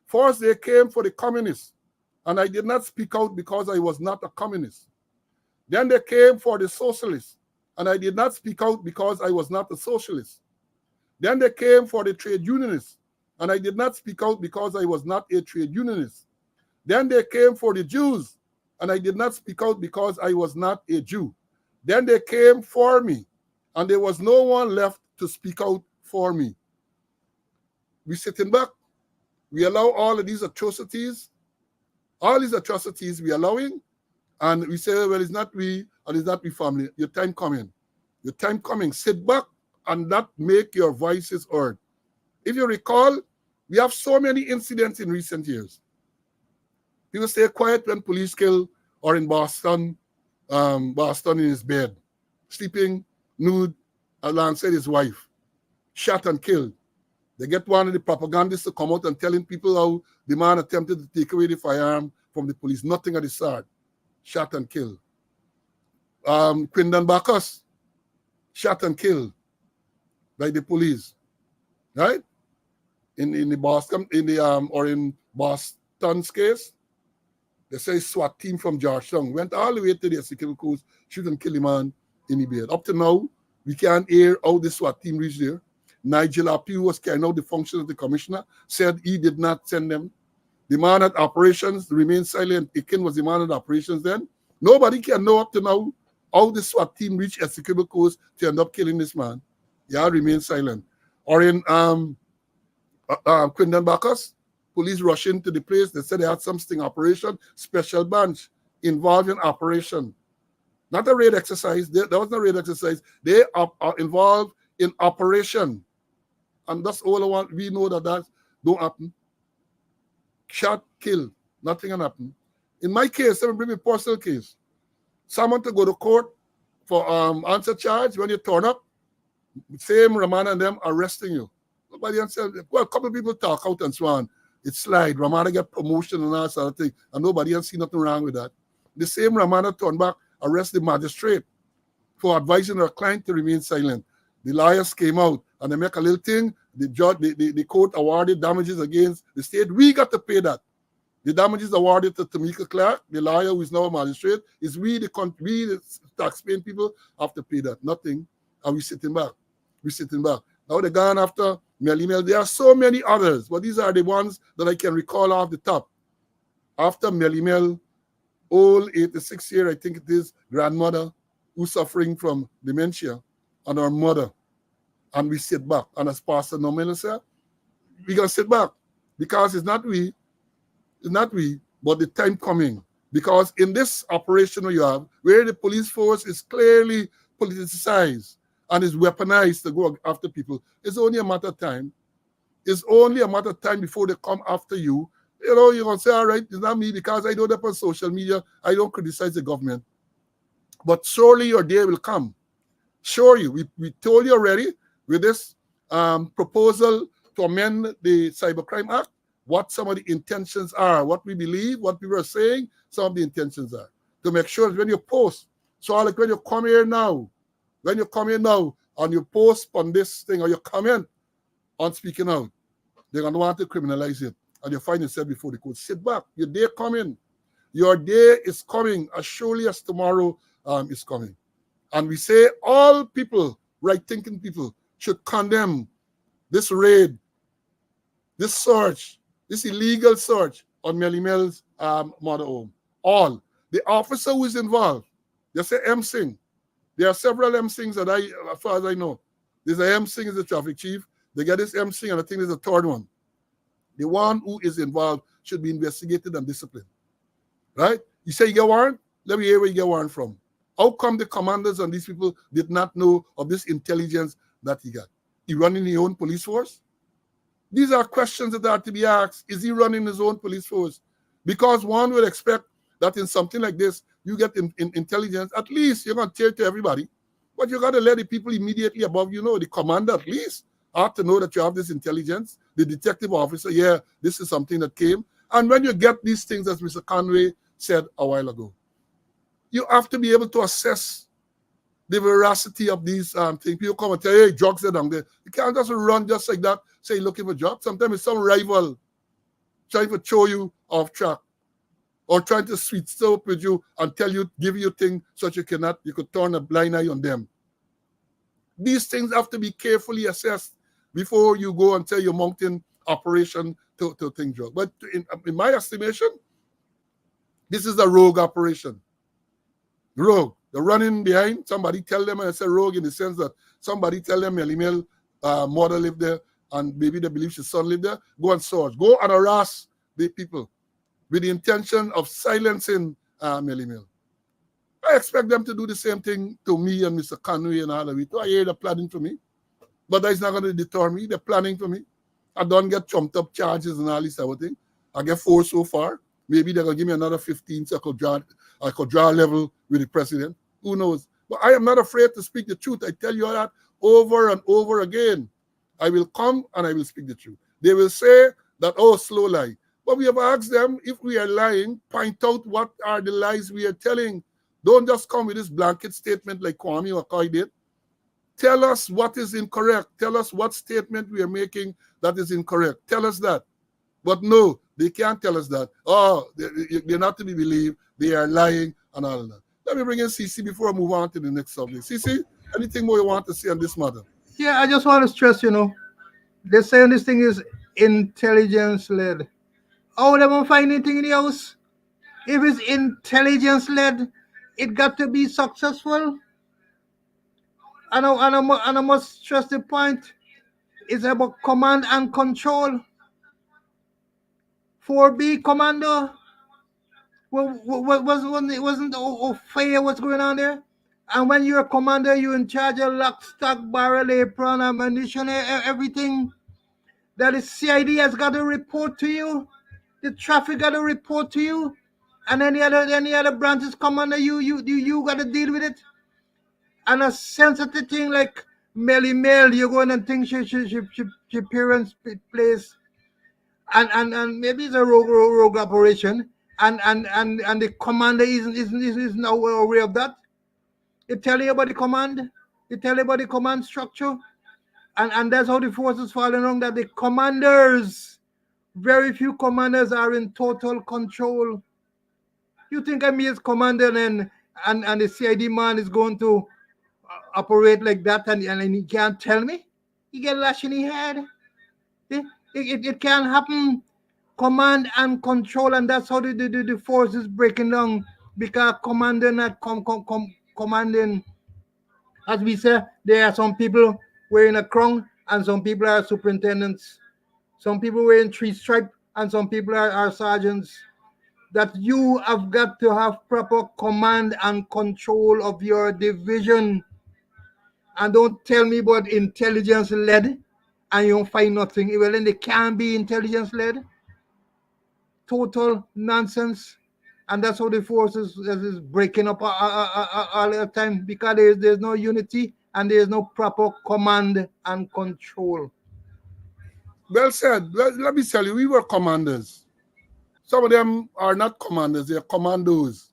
First they came for the communists, and I did not speak out because I was not a communist. Then they came for the socialists, and I did not speak out because I was not a socialist. Then they came for the trade unionists, and I did not speak out because I was not a trade unionist. Then they came for the Jews, and I did not speak out because I was not a Jew. Then they came for me, and there was no one left to speak out for me. We sitting back. We allow all of these atrocities we allowing, and we say, well, it's not we, and it's not we family. Your time coming. Your time coming. Sit back and not make your voices heard. If you recall, we have so many incidents in recent years. People stay quiet when police kill, or in Boston in his bed, sleeping nude alongside his wife, shot and killed. They get one of the propagandists to come out and telling people how the man attempted to take away the firearm from the police. Nothing of the sort. Shot and killed. Quindon Bacchus, shot and killed by the police. Right? In Boston's case, they say SWAT team from Georgetown went all the way to the executive coast, shoot and kill the man in the bed. Up to now, we can't hear how the SWAT team reached there. Nigel Apu was carrying out the function of the commissioner, said he did not send them. The man at operations remained silent. Ikin was the man at operations then. Nobody can know up to now how the SWAT team reached executable coast to end up killing this man. Yeah, remain silent. Or in Quindon Bacchus, police rushed into the place. They said they had some sting operation, special branch involving operation. Not a raid exercise. There was no raid exercise. They are involved in operation. And that's all I want. We know that don't happen. Shot, kill, nothing can happen. In my case, let me bring a personal case. Someone to go to court for answer charge. When you turn up, same Ramana and them arresting you. Nobody answer. Well, a couple of people talk out and so on. It's slide. Ramana get promotion and all sort of thing. And nobody else see nothing wrong with that. The same Ramana turn back, arrest the magistrate for advising her client to remain silent. The lawyers came out and they make a little thing. The judge, the court awarded damages against the state. We got to pay that. The damages awarded to Tamika Clark, the lawyer who is now a magistrate, is we the taxpaying people have to pay that. Nothing. And we sitting back. We're sitting back. Now they're gone after Melly Mel. There are so many others, but these are the ones that I can recall off the top. After Melly Mel, old 86-year, I think it is, grandmother who's suffering from dementia, and our mother. And we sit back. And as Pastor Norman said, we're going to sit back because it's not we, but the time coming. Because in this operation you have, where the police force is clearly politicized and is weaponized to go after people, it's only a matter of time. It's only a matter of time before they come after you. You know, you're going to say, all right, it's not me because I don't up on social media. I don't criticize the government. But surely your day will come. Sure you. We told you already with this proposal to amend the Cybercrime Act. what some of the intentions are, what we believe, what people are saying, some of the intentions are. To make sure that when you post, so like when you come here now, and you post on this thing or you comment on speaking out, they're going to want to criminalize it. And you find yourself before the court. Sit back. Your day coming. Your day is coming as surely as tomorrow is coming. And we say all people, right-thinking people, should condemn this raid, this search, this illegal search on Melly Mel's mother home. All. The officer who is involved, they say M. Singh. There are several M. Singhs that as far as I know. There's a M. Singh is the traffic chief. They get this M. Singh, and I think there's a third one. The one who is involved should be investigated and disciplined. Right? You say you get warrant? Let me hear where you get warrant from. How come the commanders and these people did not know of this intelligence that he got? He running his own police force? These are questions that are to be asked. Is he running his own police force? Because one would expect that in something like this, you get in intelligence. At least you're going to tell to everybody. But you got to let the people immediately above you know. The commander at least ought to know that you have this intelligence. The detective officer, yeah, this is something that came. And when you get these things, as Mr. Conway said a while ago, you have to be able to assess the veracity of these things. People come and tell you, hey, drugs are down there. You can't just run just like that, say looking for drugs. Sometimes it's some rival trying to throw you off track or trying to sweet soap with you and tell you, give you things such you could turn a blind eye on them. These things have to be carefully assessed before you go and tell your mountain operation to think drug. But in my estimation, this is a rogue operation. Rogue. They're running behind. Somebody tell them, and I say rogue in the sense that somebody tell them Melly Mel mother lived there and maybe they believe his son lived there. Go and search. Go and harass the people with the intention of silencing Melly Mel. I expect them to do the same thing to me and Mr. Conway and all of it. I hear they're planning for me. But that's not going to deter me. They're planning for me. I don't get trumped up charges and all this type of thing. I get 4 so far. Maybe they're going to give me another 15 so I could draw a level with the president. Who knows? But I am not afraid to speak the truth. I tell you all that over and over again. I will come and I will speak the truth. They will say that, oh, slow lie. But we have asked them, if we are lying, point out what are the lies we are telling. Don't just come with this blanket statement like Kwame Wakai did. Tell us what is incorrect. Tell us what statement we are making that is incorrect. Tell us that. But no, they can't tell us that. Oh, they're not to be believed. They are lying and all of that. Let me bring in CC before I move on to the next subject. CC, anything more you want to say on this matter? Yeah, I just want to stress, they're saying this thing is intelligence-led. How they won't find anything in the house? If it's intelligence-led, it got to be successful. And I must stress the point. It's about command and control. 4B commando. Wasn't fair what's going on there? And when you're a commander, you're in charge of lock, stock, barrel, apron, ammunition, everything. That the CID has got to report to you. The traffic got to report to you. And any other branches come under you got to deal with it. And a sensitive thing like Melly Mel, you're going and think she parents place, and maybe it's a rogue operation, and the commander isn't aware of that. You tell you about the command, you tell you about the command structure, and that's how the forces falling wrong. That the commanders, very few commanders are in total control. You think me as commander and the CID man is going to operate like that and he can't tell me? He get lash in his head. It can't happen. Command and control, and that's how the force is breaking down, because commander not commanding. As we say, there are some people wearing a crown and some people are superintendents. Some people wearing 3 stripes and some people are sergeants. That you have got to have proper command and control of your division. And don't tell me about intelligence-led and you don't find nothing. Well, then they can't be intelligence-led. Total nonsense. And that's how the forces is breaking up all the time, because there's no unity and there's no proper command and control. Well said. Let me tell you, we were commanders. Some of them are not commanders; they're commandos.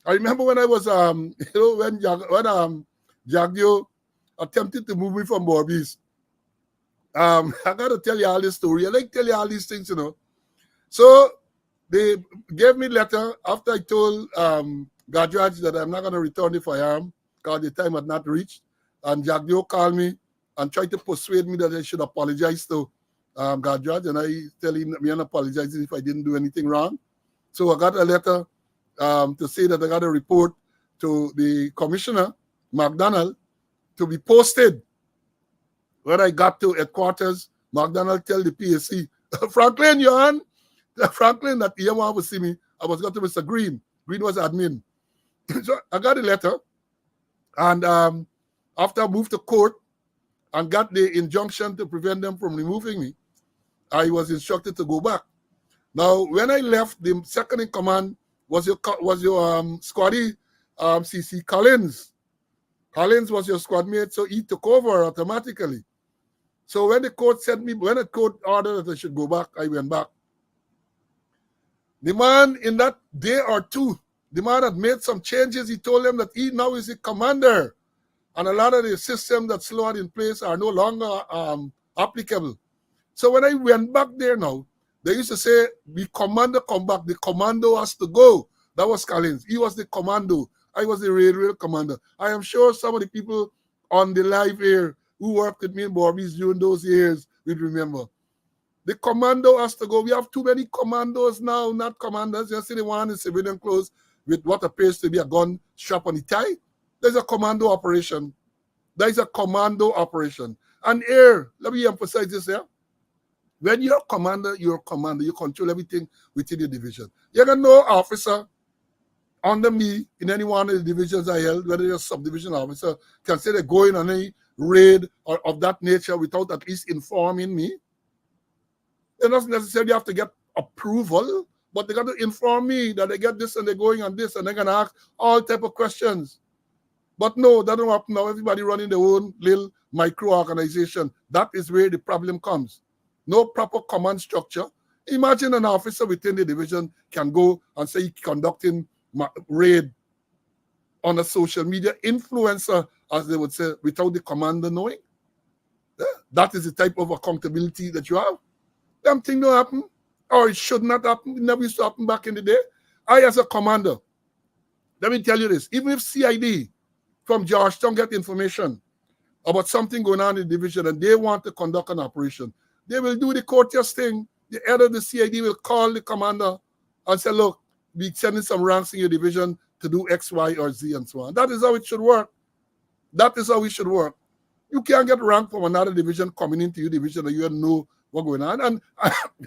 I remember when I was when Jagdio attempted to move me from Borbis. I gotta tell you all this story. I like tell you all these things. So they gave me letter after I told Gajraj that I'm not gonna return the firearm because the time had not reached. And Jagdio called me and tried to persuade me that I should apologize to Gajraj, and I tell him that I'm apologizing if I didn't do anything wrong. So I got a letter to say that I got a report to the commissioner, McDonald, to be posted. When I got to headquarters, McDonald tell the PSC, Franklin, you're on? Franklin, that he want to see me. I was going to Mr. Green. Green was admin. So I got a letter, and after I moved to court and got the injunction to prevent them from removing me, I was instructed to go back. Now, when I left, the second in command was your squaddy, CC Collins. Collins was your squad mate, so he took over automatically. So when the court ordered that I should go back, I went back. The man in that day or two, the man had made some changes. He told them that he now is the commander, and a lot of the systems that Slow had in place are no longer applicable. So when I went back there now, they used to say, the commander come back, the commando has to go. That was Collins. He was the commando. I was the real commander. I am sure some of the people on the live here who worked with me in Borbis during those years will remember. The commando has to go. We have too many commandos now, not commanders. You see the one in civilian clothes with what appears to be a gun strap on the tie? There's a commando operation. There is a commando operation. And here, let me emphasize this here. When you're a commander, you're a commander. You control everything within your division. You're going to know officer under me in any one of the divisions I held, whether you're a subdivision officer, can say they're going on any raid or of that nature without at least informing me. They don't necessarily have to get approval, but they got to inform me that they get this and they're going on this, and they're going to ask all type of questions. But no, that don't happen now. Everybody running their own little micro-organization. That is where the problem comes. No proper command structure. Imagine an officer within the division can go and say he's conducting raid on a social media influencer, as they would say, without the commander knowing. Yeah, that is the type of accountability that you have. Them thing don't happen, or it should not happen. It never used to happen back in the day. I, as a commander, let me tell you this, even if CID from Georgetown get information about something going on in the division and they want to conduct an operation, they will do the courteous thing. The head of the CID will call the commander and say, look, we're sending some ranks in your division to do X, Y, or Z, and so on. That is how it should work. That is how it should work. You can't get rank from another division coming into your division and you don't know what's going on.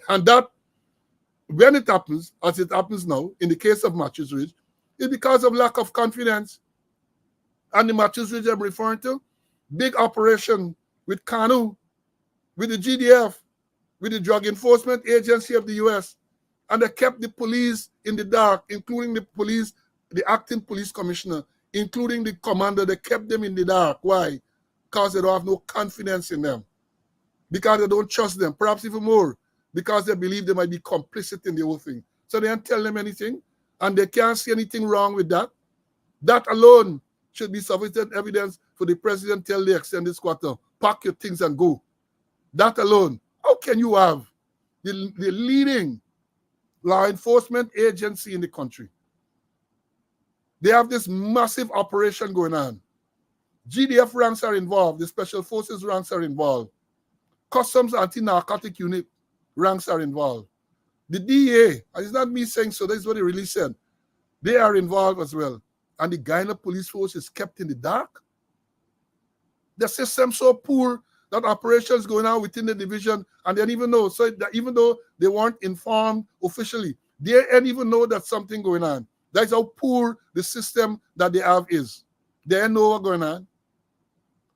And that, when it happens, as it happens now, in the case of Matthews Ridge, it's because of lack of confidence. And the Matthews Ridge I'm referring to, big operation with Kanu, with the GDF, with the Drug Enforcement Agency of the US, and they kept the police in the dark, including the police, the acting police commissioner, including the commander. They kept them in the dark. Why? Because they don't have no confidence in them. Because they don't trust them. Perhaps even more, because they believe they might be complicit in the whole thing. So they don't tell them anything, and they can't see anything wrong with that. That alone should be sufficient evidence for the president to tell the extended squatter, pack your things and go. That alone. How can you have the leading law enforcement agency in the country? They have this massive operation going on. GDF ranks are involved. The Special Forces ranks are involved. Customs Anti-Narcotic Unit ranks are involved. The DEA, and it's not me saying so, that's what they really said. They are involved as well. And the Guyana police force is kept in the dark. The system's so poor that operations going on within the division, and they don't even know. So that even though they weren't informed officially, they didn't even know that something going on. That's how poor the system that they have is. They don't know what's going on.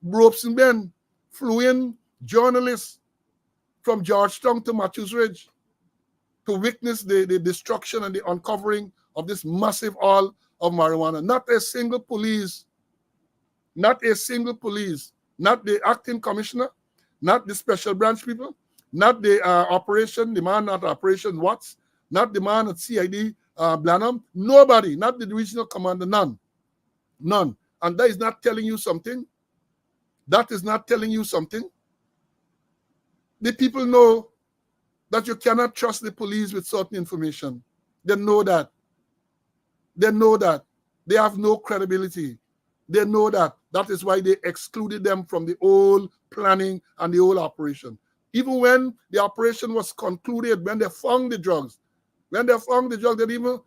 Ropes and Ben flew in journalists from Georgetown to Matthews Ridge to witness the destruction and the uncovering of this massive haul of marijuana. Not a single police, not the acting commissioner, not the special branch people, not the operation, the man at Operation Watts, not the man at CID Blanham, nobody, not the regional commander, none. And that is not telling you something. That is not telling you something. The people know that you cannot trust the police with certain information. They know that. They know that. They have no credibility. They know that. That is why they excluded them from the whole planning and the whole operation. Even when the operation was concluded, when they found the drugs, they didn't even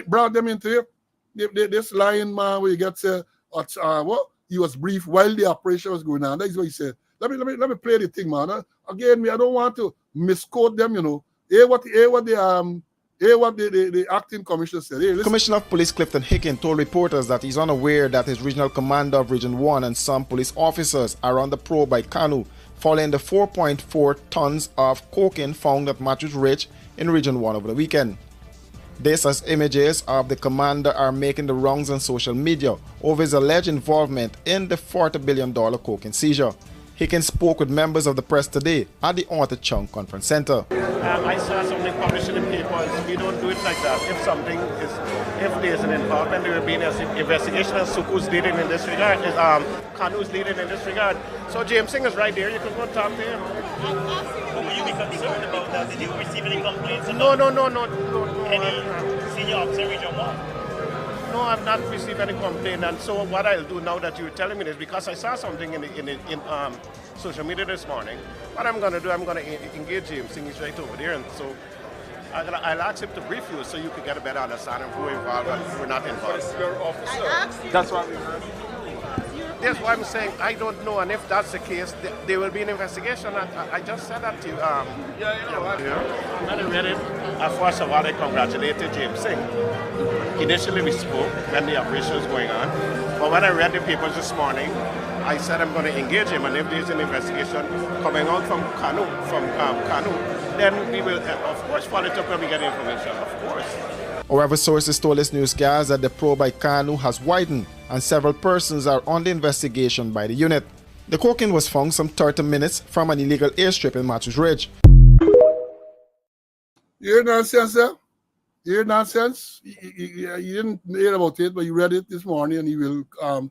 brought them into it. This lying man where you get to what he was briefed while the operation was going on. That's what he said. Let me play the thing, man. Again, I don't want to misquote them, you know. Hear what the acting commissioner said. Hey, Commissioner of Police Clifton Hicken told reporters that he's unaware that his regional commander of Region 1 and some police officers are on the probe by Kanu following the 4.4 tons of cocaine found at Matthews Ridge in Region 1 over the weekend. This as images of the commander are making the rounds on social media over his alleged involvement in the $40 billion cocaine seizure. Hicken spoke with members of the press today at the Arthur Chung Conference Center. I saw something published in the papers. We don't do it like that. If there's an involvement, there will be an investigation, and Suku's leading in this regard. Kanu's leading in this regard. So James Singh is right there. You can go talk to him. Will you be concerned about that? Did you receive any complaints? No. Any senior officer Region 1? No, I've not received any complaint. And so what I'll do now that you're telling me this, because I saw something in social media this morning, what I'm going to do, I'm going to engage James Singh. He's right over there. And so I'll ask him to brief you so you can get a better understanding of who involved and who not involved. That's what we heard. That's why I'm saying I don't know, and if that's the case, there will be an investigation. I just said that to you. When I read it, first of all, I congratulated James Singh. Initially, we spoke when the operation was going on, but when I read the papers this morning, I said I'm going to engage him, and if there's an investigation coming out from Kanu, then we will, of course, follow it up when we get information, of course. However, sources told this newscast that the probe by Kanu has widened and several persons are under investigation by the unit. The cocaine was found some 30 minutes from an illegal airstrip in Matthews Ridge. You hear nonsense, sir? You hear nonsense? You didn't hear about it, but you read it this morning, and he will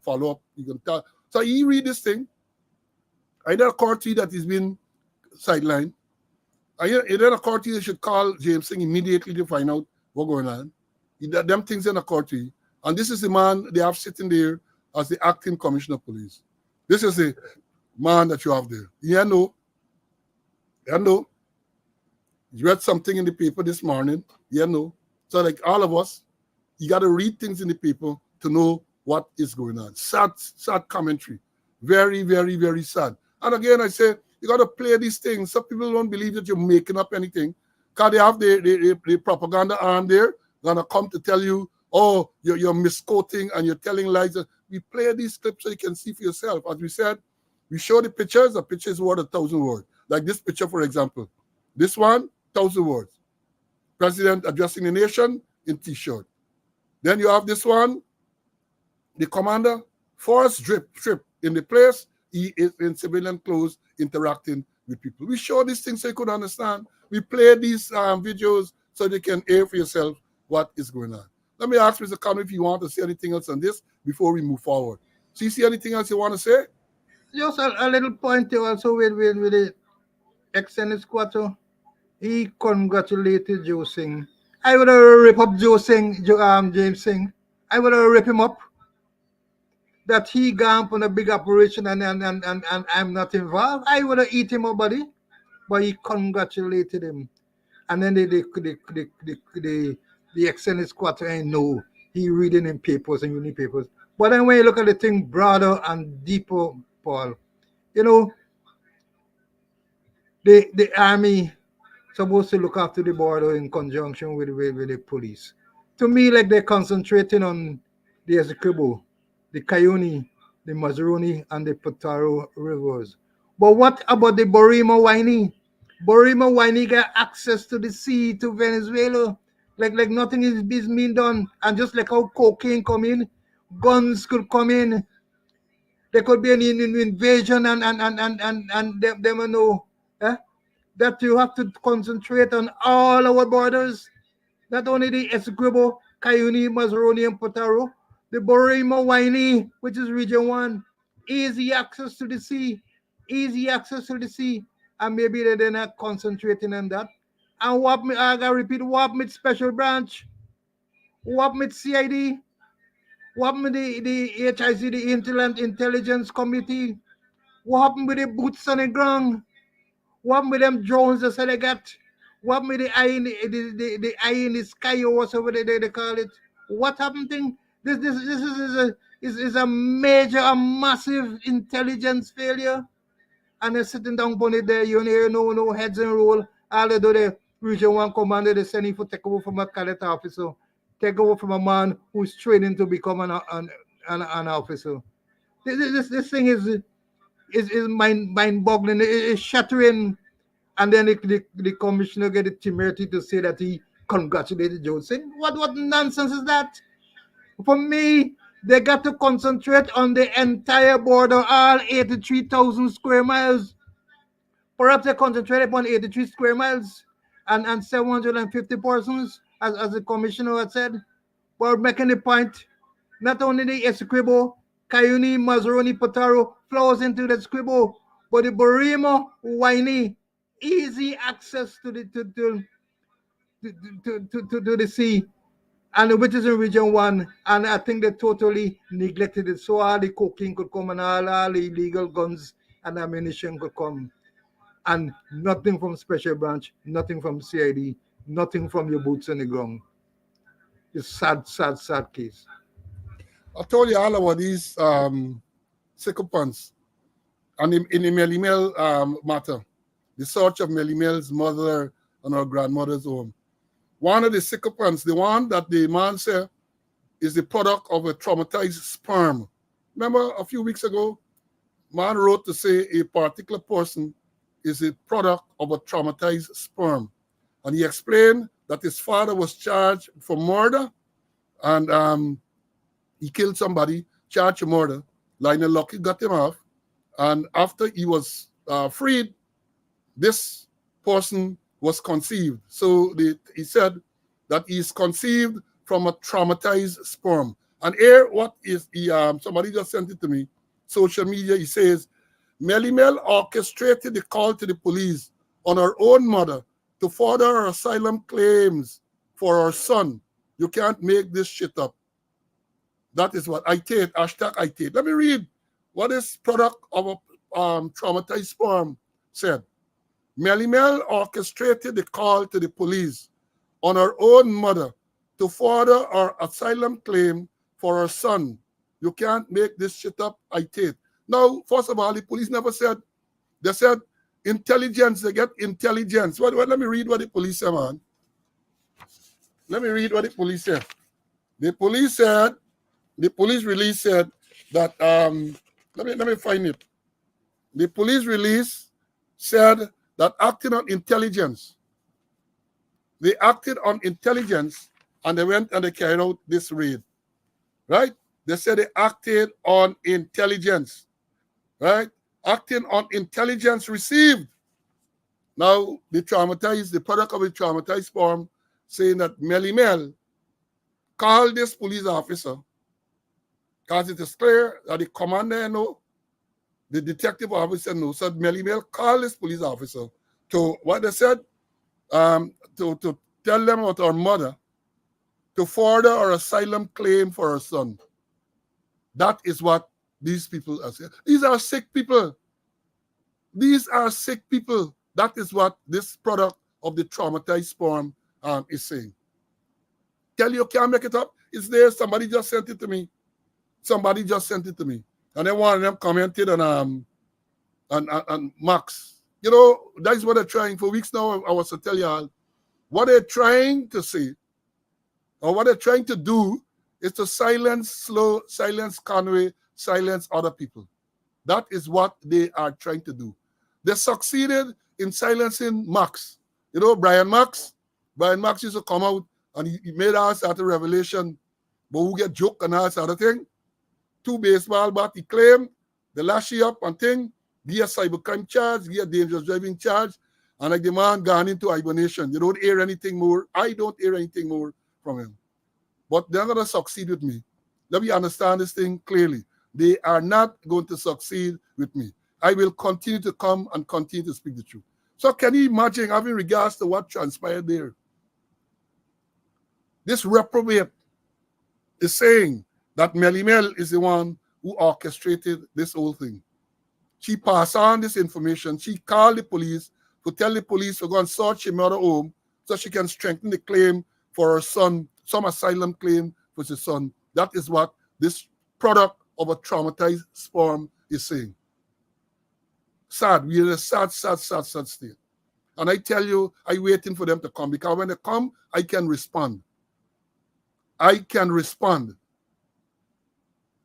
follow up. You can tell. So he read this thing. I did a court that he's been sidelined. I did a court that should call James Singh immediately to find out what's going on. Them things in a court. And this is the man they have sitting there as the acting commissioner of police. This is the man that you have there. You know. You read something in the paper this morning. You know. So like all of us, you got to read things in the paper to know what is going on. Sad commentary. Very, very, very sad. And again, I say, you got to play these things. Some people don't believe that you're making up anything. Because they have the propaganda arm there, going to come to tell you, oh, you're misquoting and you're telling lies. We play these clips so you can see for yourself. As we said, we show the pictures. The picture is worth 1,000 words. Like this picture, for example. This one, 1,000 words. President addressing the nation in T-shirt. Then you have this one, the commander, forced trip in the place. He is in civilian clothes interacting with people. We show these things so you could understand. We play these videos so you can hear for yourself what is going on. Let me ask Mr. Kanu if you want to say anything else on this before we move forward. So you see anything else you want to say? Just a little point also with the ex-Senate squatter. He congratulated Joe Singh. I would have ripped up James Singh. I would have ripped him up. That he gone on a big operation and I'm not involved. I would have eat him up, buddy. But he congratulated him. And then the ex-Senate squatter ain't know. He reading in papers and uni papers. But then when you look at the thing broader and deeper, Paul, you know, the army supposed to look after the border in conjunction with the police. To me, like they're concentrating on the Essequibo, the Cayuni, the Mazaruni, and the Potaro rivers. But what about the Borima Waini? Borima Waini got access to the sea, to Venezuela. Like nothing is being done. And just like how cocaine come in, guns could come in. There could be an invasion and them know that you have to concentrate on all our borders, not only the Essequibo, Cayuni, Mazaroni, and Potaro, the Borima, Waini, which is Region 1, easy access to the sea, easy access to the sea, and maybe they're not concentrating on that. And what me, I gotta repeat, what with Special Branch, what with CID, what with the HIC, the Intelligence Committee, what happened with the boots on the ground, what with them drones that they got? What with the eye in the eye in the sky or whatever they call it? What happened thing? This is a major, a massive intelligence failure. And they're sitting down on it there, you know, no heads and roll. All they do, the Region 1 commander, they send him for take over from a cadet officer, take over from a man who's training to become an officer. This thing is mind-boggling. It's shattering. And then the commissioner get the temerity to say that he congratulated Johnson. What nonsense is that? For me, they got to concentrate on the entire border, all 83,000 square miles. Perhaps they concentrate upon 83 square miles and 750 persons, as the commissioner had said. But making the point, not only the Essequibo, Cayuni, Mazaroni, Potaro flows into the Essequibo, but the Borimo, Waini, easy access to the sea, and which is in Region 1. And I think they totally neglected it. So all the cocaine could come and all the illegal guns and ammunition could come. And nothing from Special Branch, nothing from CID, nothing from your boots on the ground. It's sad case. I told you all about these sycophants and in the Melimel matter, the search of Melimel's mother and her grandmother's home. One of the sycophants, the one that the man said is the product of a traumatized sperm. Remember a few weeks ago, man wrote to say a particular person is a product of a traumatized sperm. And he explained that his father was charged for murder and he killed somebody, charged for murder. Lionel Lucky got him off. And after he was freed, this person was conceived. So he said that he is conceived from a traumatized sperm. And here, what is he? Somebody just sent it to me. Social media, he says, Melimel orchestrated the call to the police on her own mother to further her asylum claims for her son. You can't make this shit up. That is what I take, hashtag I take. Let me read what this product of a traumatized sperm said. Melimel orchestrated the call to the police on her own mother to further her asylum claim for her son. You can't make this shit up, I take. Now, first of all, the police never said, they said intelligence, they get intelligence. Let me read what the police said, man. Let me read what the police said. The police release said that, let me find it. The police release said that acting on intelligence, they acted on intelligence and they went and they carried out this raid, right? They said they acted on intelligence, right? Acting on intelligence received. Now, the product of the traumatized sperm, saying that Melimel called this police officer, because it is clear that the commander know, the detective officer knows, said Melimel called this police officer to, what they said, to tell them about her mother, to further her asylum claim for her son. That is what these people are saying. These are sick people. These are sick people. That is what this product of the traumatized sperm is saying. Tell you can't make it up. It's there. Somebody just sent it to me. Somebody just sent it to me. And then one of them commented on Max. You know, that's what they're trying. For weeks now, I was to tell you all, what they're trying to say, or what they're trying to do, is to silence Conway, silence other people. That is what they are trying to do. They succeeded in silencing Max. You know, Brian Max used to come out and he made all sort of revelation, but who get joke and all sort of thing. 2 baseball bat, he claimed, they lash you up and thing, give a cybercrime charge, give a dangerous driving charge, And like the man gone into hibernation. You don't hear anything more. I don't hear anything more from him. But they're going to succeed with me. Let me understand this thing clearly. They are not going to succeed with me. I will continue to come and continue to speak the truth. So can you imagine having regards to what transpired there? This reprobate is saying that Melly Mel is the one who orchestrated this whole thing. She passed on this information. She called the police to tell the police to go and search her mother home so she can strengthen the claim for her son, some asylum claim for his son. That is what this product of a traumatized sperm is saying. Sad. We're in a sad state. And I tell you, I'm waiting for them to come, because when they come, I can respond. I can respond.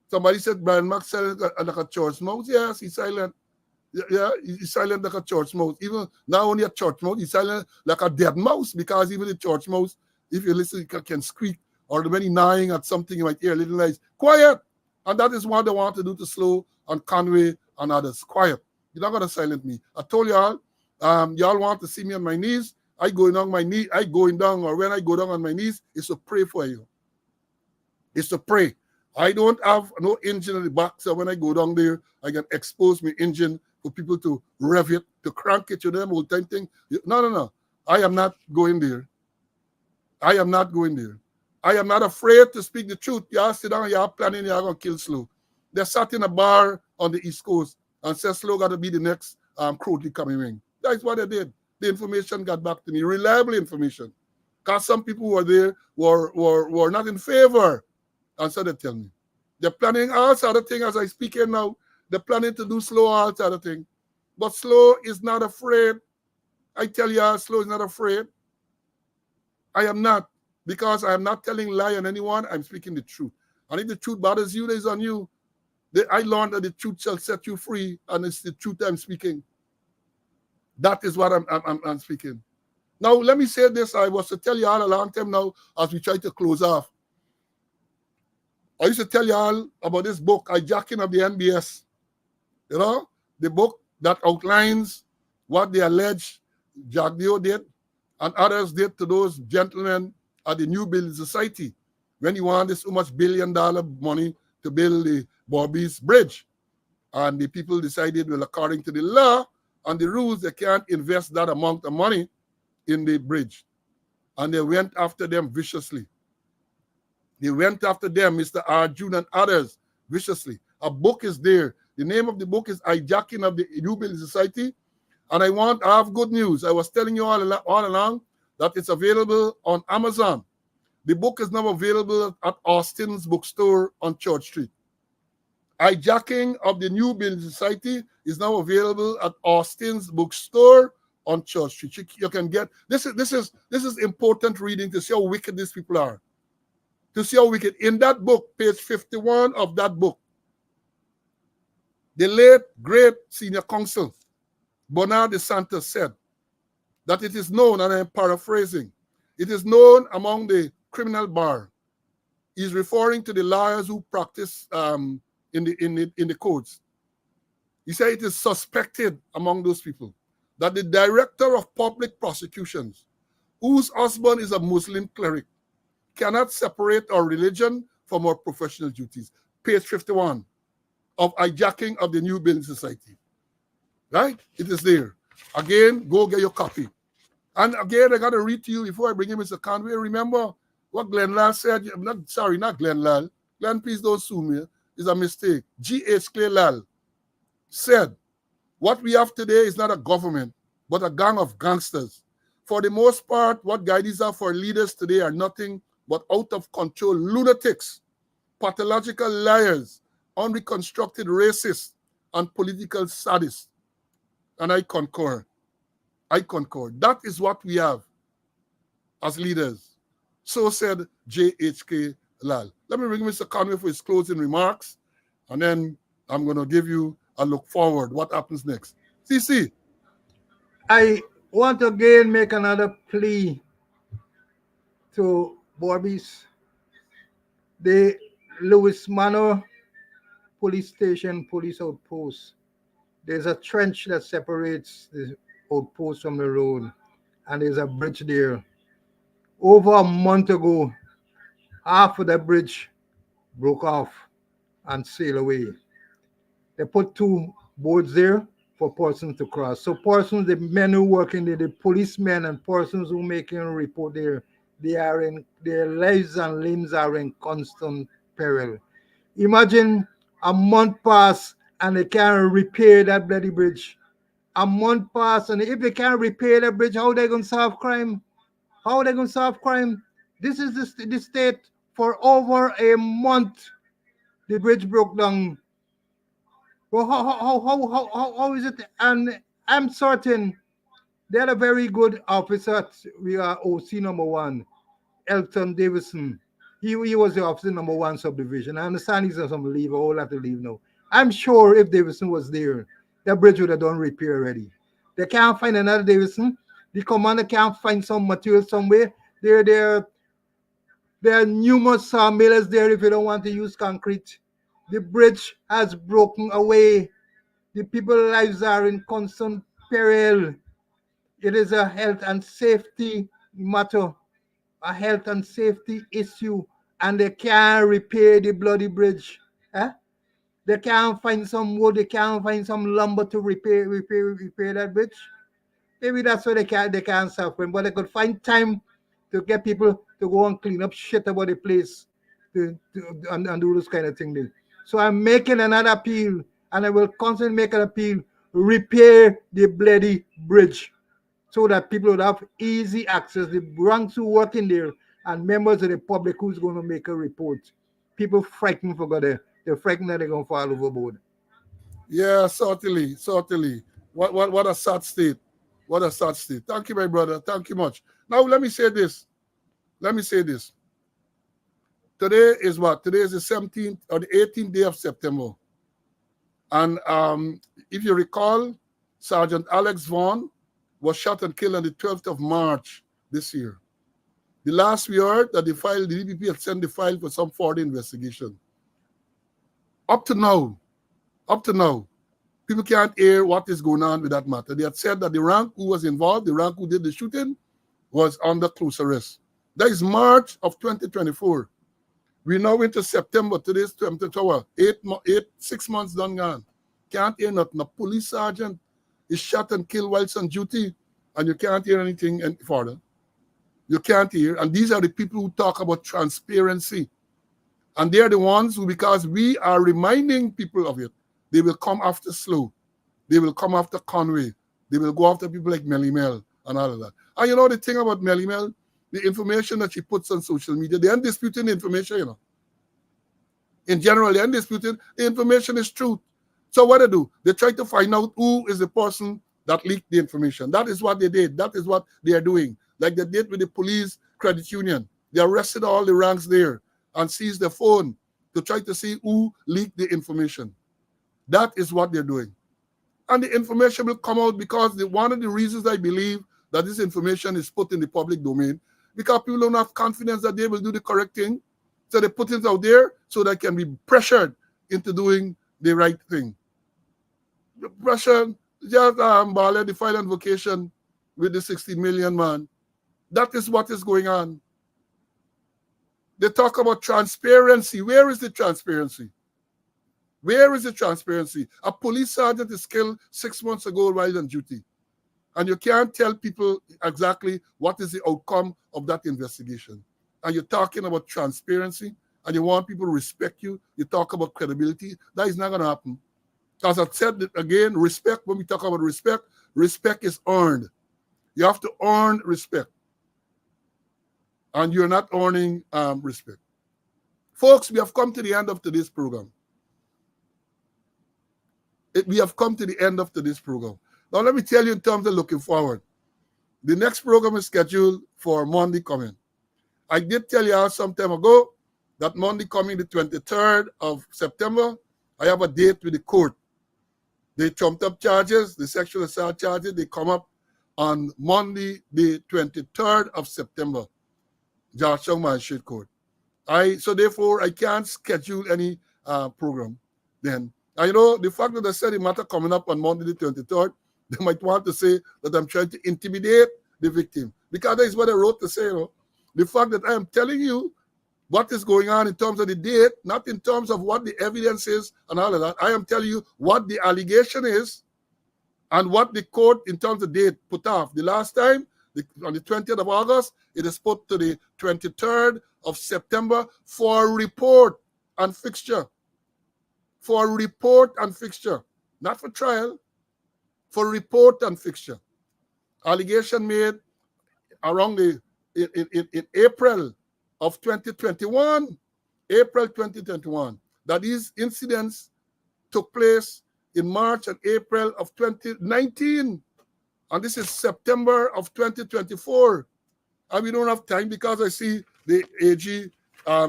Somebody said Brian Mack silent like a church mouse. Yes, he's silent. Yeah, he's silent like a church mouse. Even not only a church mouse, he's silent like a dead mouse, because even the church mouse, if you listen, can squeak, or when he's gnawing at something, you might hear a little noise. Quiet! And that is what they want to do to Slow and Conway and others. Quiet. You're not going to silence me. I told y'all, y'all want to see me on my knees. I going on my knee. I going down, or when I go down on my knees, it's to pray for you. It's to pray. I don't have no engine in the back, so when I go down there, I can expose my engine for people to rev it, to crank it to them, old time thing. No. I am not going there. I am not going there. I am not afraid to speak the truth. Y'all sit down, y'all planning, y'all going to kill Slow. They sat in a bar on the East Coast and said Slow got to be the next Crowley coming in. That's what they did. The information got back to me, reliable information. Because some people who were there were not in favor. And so they tell me. They're planning all sort of things as I speak here now. They're planning to do Slow all sort of things. But Slow is not afraid. I tell you, Slow is not afraid. I am not. Because I am not telling lie on anyone. I'm speaking the truth. And if the truth bothers you, it's on you. I learned that the truth shall set you free. And it's the truth I'm speaking. That is what I'm speaking. Now, let me say this. I was to tell you all a long time now as we try to close off. I used to tell y'all about this book, Hijacking of the NBS. You know, the book that outlines what they allege Jagdeo did and others did to those gentlemen at the New Building Society when he wanted so much billion-dollar money to build the Bobby's Bridge. And the people decided, well, according to the law and the rules, they can't invest that amount of money in the bridge. And they went after them viciously. They went after them, Mr. Arjun and others, viciously. A book is there. The name of the book is Hijacking of the New Building Society. And I have good news. I was telling you all along that it's available on Amazon. The book is now available at Austin's bookstore on Church Street. Hijacking of the New Building Society is now available at Austin's bookstore on Church Street. You can get this is important reading to see how wicked these people are. To see how wicked. In that book, page 51 of that book, the late, great senior counsel, Bernard de Santos, said that it is known, and I'm paraphrasing, it is known among the criminal bar. He's referring to the lawyers who practice in the courts. He said it is suspected among those people that the director of public prosecutions, whose husband is a Muslim cleric, cannot separate our religion from our professional duties. Page 51 of Hijacking of the New Building Society. Right? It is there. Again, go get your copy. And again, I got to read to you before I bring in Mr. Conway. Remember what Glenn Lal said? Not Glenn Lal. Glenn, please don't sue me. It's a mistake. G.H. Clay Lal said, what we have today is not a government, but a gang of gangsters. For the most part, what guides are for leaders today are nothing but out-of-control lunatics, pathological liars, unreconstructed racists, and political sadists. And I concur. That is what we have as leaders. So said J.H.K. Lal. Let me bring Mr. Conway for his closing remarks, and then I'm going to give you a look forward. What happens next? CC. I want to again make another plea to Bobby's. The Lewis Manor police station, police outpost. There's a trench that separates the outpost from the road, and there's a bridge there. Over a month ago, half of the bridge broke off and sailed away. They put two boards there for persons to cross. So persons, the men who work in there, the policemen and persons who making a report there, their lives and limbs are in constant peril. Imagine a month pass and they can't repair that bloody bridge. A month pass, and if they can't repair the bridge, how they gonna solve crime? How are they going to solve crime? This is the state for over a month. The bridge broke down. Well, how is it? And I'm certain they had a very good officer. We are OC number one, Elton Davison. He was the officer number one subdivision. I understand he's on some leave, a whole lot to leave now. I'm sure if Davison was there, that bridge would have done repair already. They can't find another Davison. The commander can't find some material somewhere. There are numerous sawmills there if you don't want to use concrete. The bridge has broken away. The people's lives are in constant peril. It is a health and safety matter, a health and safety issue, and they can't repair the bloody bridge. Eh? They can't find some wood, they can't find some lumber to repair that bridge. Maybe that's why they can't solve them, but they could find time to get people to go and clean up shit about the place and do this kind of thing there. So I'm making another appeal, and I will constantly make an appeal: repair the bloody bridge so that people would have easy access. The ranks who work in there and members of the public who's going to make a report. People frightened for God there. They're frightened that they're going to fall overboard. Yeah, certainly, certainly. What a sad state. What a sad state. Thank you, my brother. Thank you much. Now let me say this. Today is what? Today is the 17th or the 18th day of September. And if you recall, Sergeant Alex Vaughn was shot and killed on the 12th of March this year. The last we heard that the DPP had sent the file for some further investigation. Up to now, people can't hear what is going on with that matter. They had said that the rank who was involved, the rank who did the shooting, was under close arrest. That is March of 2024. We're now into September. Today's 20th. 6 months done gone. Can't hear nothing. A police sergeant is shot and killed whilst on duty, and you can't hear anything further. You can't hear. And these are the people who talk about transparency. And they're the ones who, because we are reminding people of it, they will come after Slow. They will come after Conway. They will go after people like Melly Mel and all of that. And you know the thing about Melly Mel? The information that she puts on social media, they aren't disputing the information, you know. In general, they aren't disputing the information is truth. So what they do? They try to find out who is the person that leaked the information. That is what they did. That is what they are doing. Like they did with the police credit union. They arrested all the ranks there and seized their phone to try to see who leaked the information. That is what they're doing. And the information will come out because one of the reasons I believe that this information is put in the public domain, because people don't have confidence that they will do the correct thing. So they put it out there so they can be pressured into doing the right thing. The pressure, just Mbale, the file and vocation with the 60 million man. That is what is going on. They talk about transparency. Where is the transparency? Where is the transparency? A police sergeant is killed 6 months ago while on duty. And you can't tell people exactly what is the outcome of that investigation. And you're talking about transparency, and you want people to respect you. You talk about credibility. That is not going to happen. As I said again, respect, when we talk about respect, respect is earned. You have to earn respect. And you're not earning respect. Folks, we have come to the end of today's program. We have come to the end of today's program. Now, let me tell you in terms of looking forward. The next program is scheduled for Monday coming. I did tell you all some time ago that Monday coming, the 23rd of September, I have a date with the court. They trumped up charges, the sexual assault charges, they come up on Monday, the 23rd of September, Georgetown Magistrate Court. So therefore, I can't schedule any program then. And you know, the fact that I said the matter coming up on Monday, the 23rd, They might want to say that I'm trying to intimidate the victim, because that is what I wrote to say. You know? The fact that I am telling you what is going on in terms of the date, not in terms of what the evidence is and all of that. I am telling you what the allegation is and what the court, in terms of date, put off. The last time, on the 20th of August, it is put to the 23rd of September for report and fixture. For report and fixture. Not for trial. For report and fixture. Allegation made around in April of 2021, April 2021, that these incidents took place in March and April of 2019. And this is September of 2024. And we don't have time because I see the AG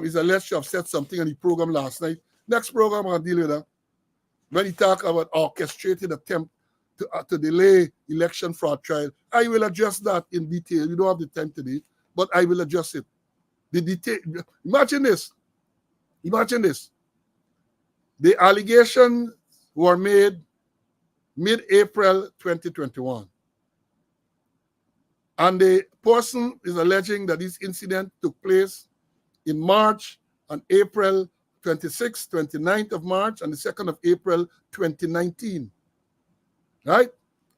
is alleged to have said something on the program last night. Next program, I'll deal with that. When he talk about orchestrated attempt to delay election fraud trial, I will address that in detail. We don't have the time today, but I will address it. The detail. Imagine this. Imagine this. The allegations were made mid-April 2021. And the person is alleging that this incident took place in March and April 26th, 29th of March, and the 2nd of April 2019. Right?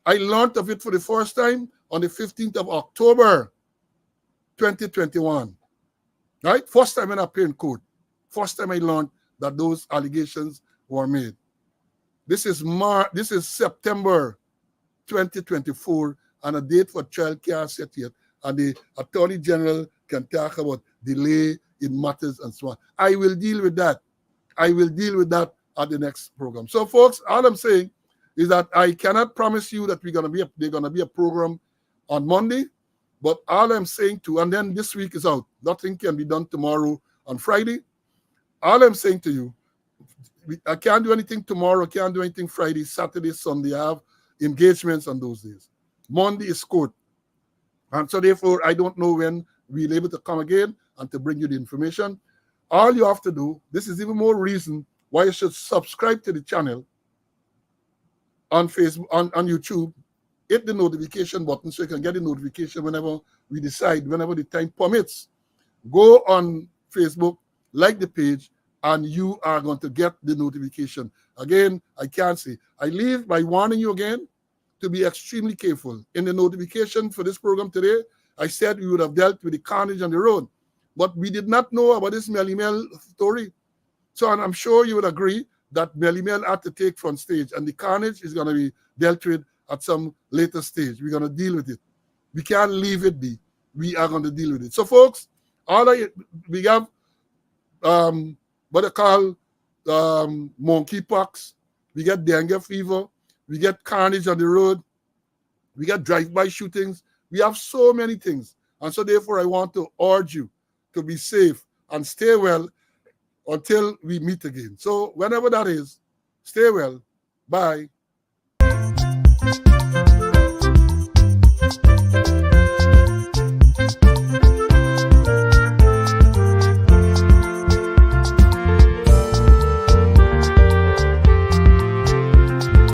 I learned of it for the first time on the 15th of October 2021. Right? First time when I appeared in court. First time I learned that those allegations were made. This is September 2024, and a date for trial can't set yet. And the Attorney General can talk about delay in matters and so on. I will deal with that. I will deal with that at the next program. So, folks, all I'm saying is that I cannot promise you that there's gonna be a program on Monday, but all I'm saying to, and then this week is out. Nothing can be done tomorrow on Friday. All I'm saying to you, I can't do anything tomorrow, can't do anything Friday, Saturday, Sunday. I have engagements on those days. Monday is court. And so therefore, I don't know when we'll be able to come again and to bring you the information. All you have to do, this is even more reason why you should subscribe to the channel on Facebook, on YouTube. Hit the notification button so you can get the notification whenever we decide, whenever the time permits. Go on Facebook, like the page, and you are going to get the notification. Again, I can't say. I leave by warning you again to be extremely careful. In the notification for this program today, I said we would have dealt with the carnage on the road, but we did not know about this Melly Mel story. So, and I'm sure you would agree that Melly Mel had to take front stage, and the carnage is going to be dealt with at some later stage. We're going to deal with it. We can't leave it be. We are going to deal with it. So, folks, we have what they call monkeypox. We get dengue fever. We get carnage on the road. We get drive-by shootings. We have so many things. And so therefore, I want to urge you to be safe and stay well until we meet again. So whenever that is, stay well. Bye.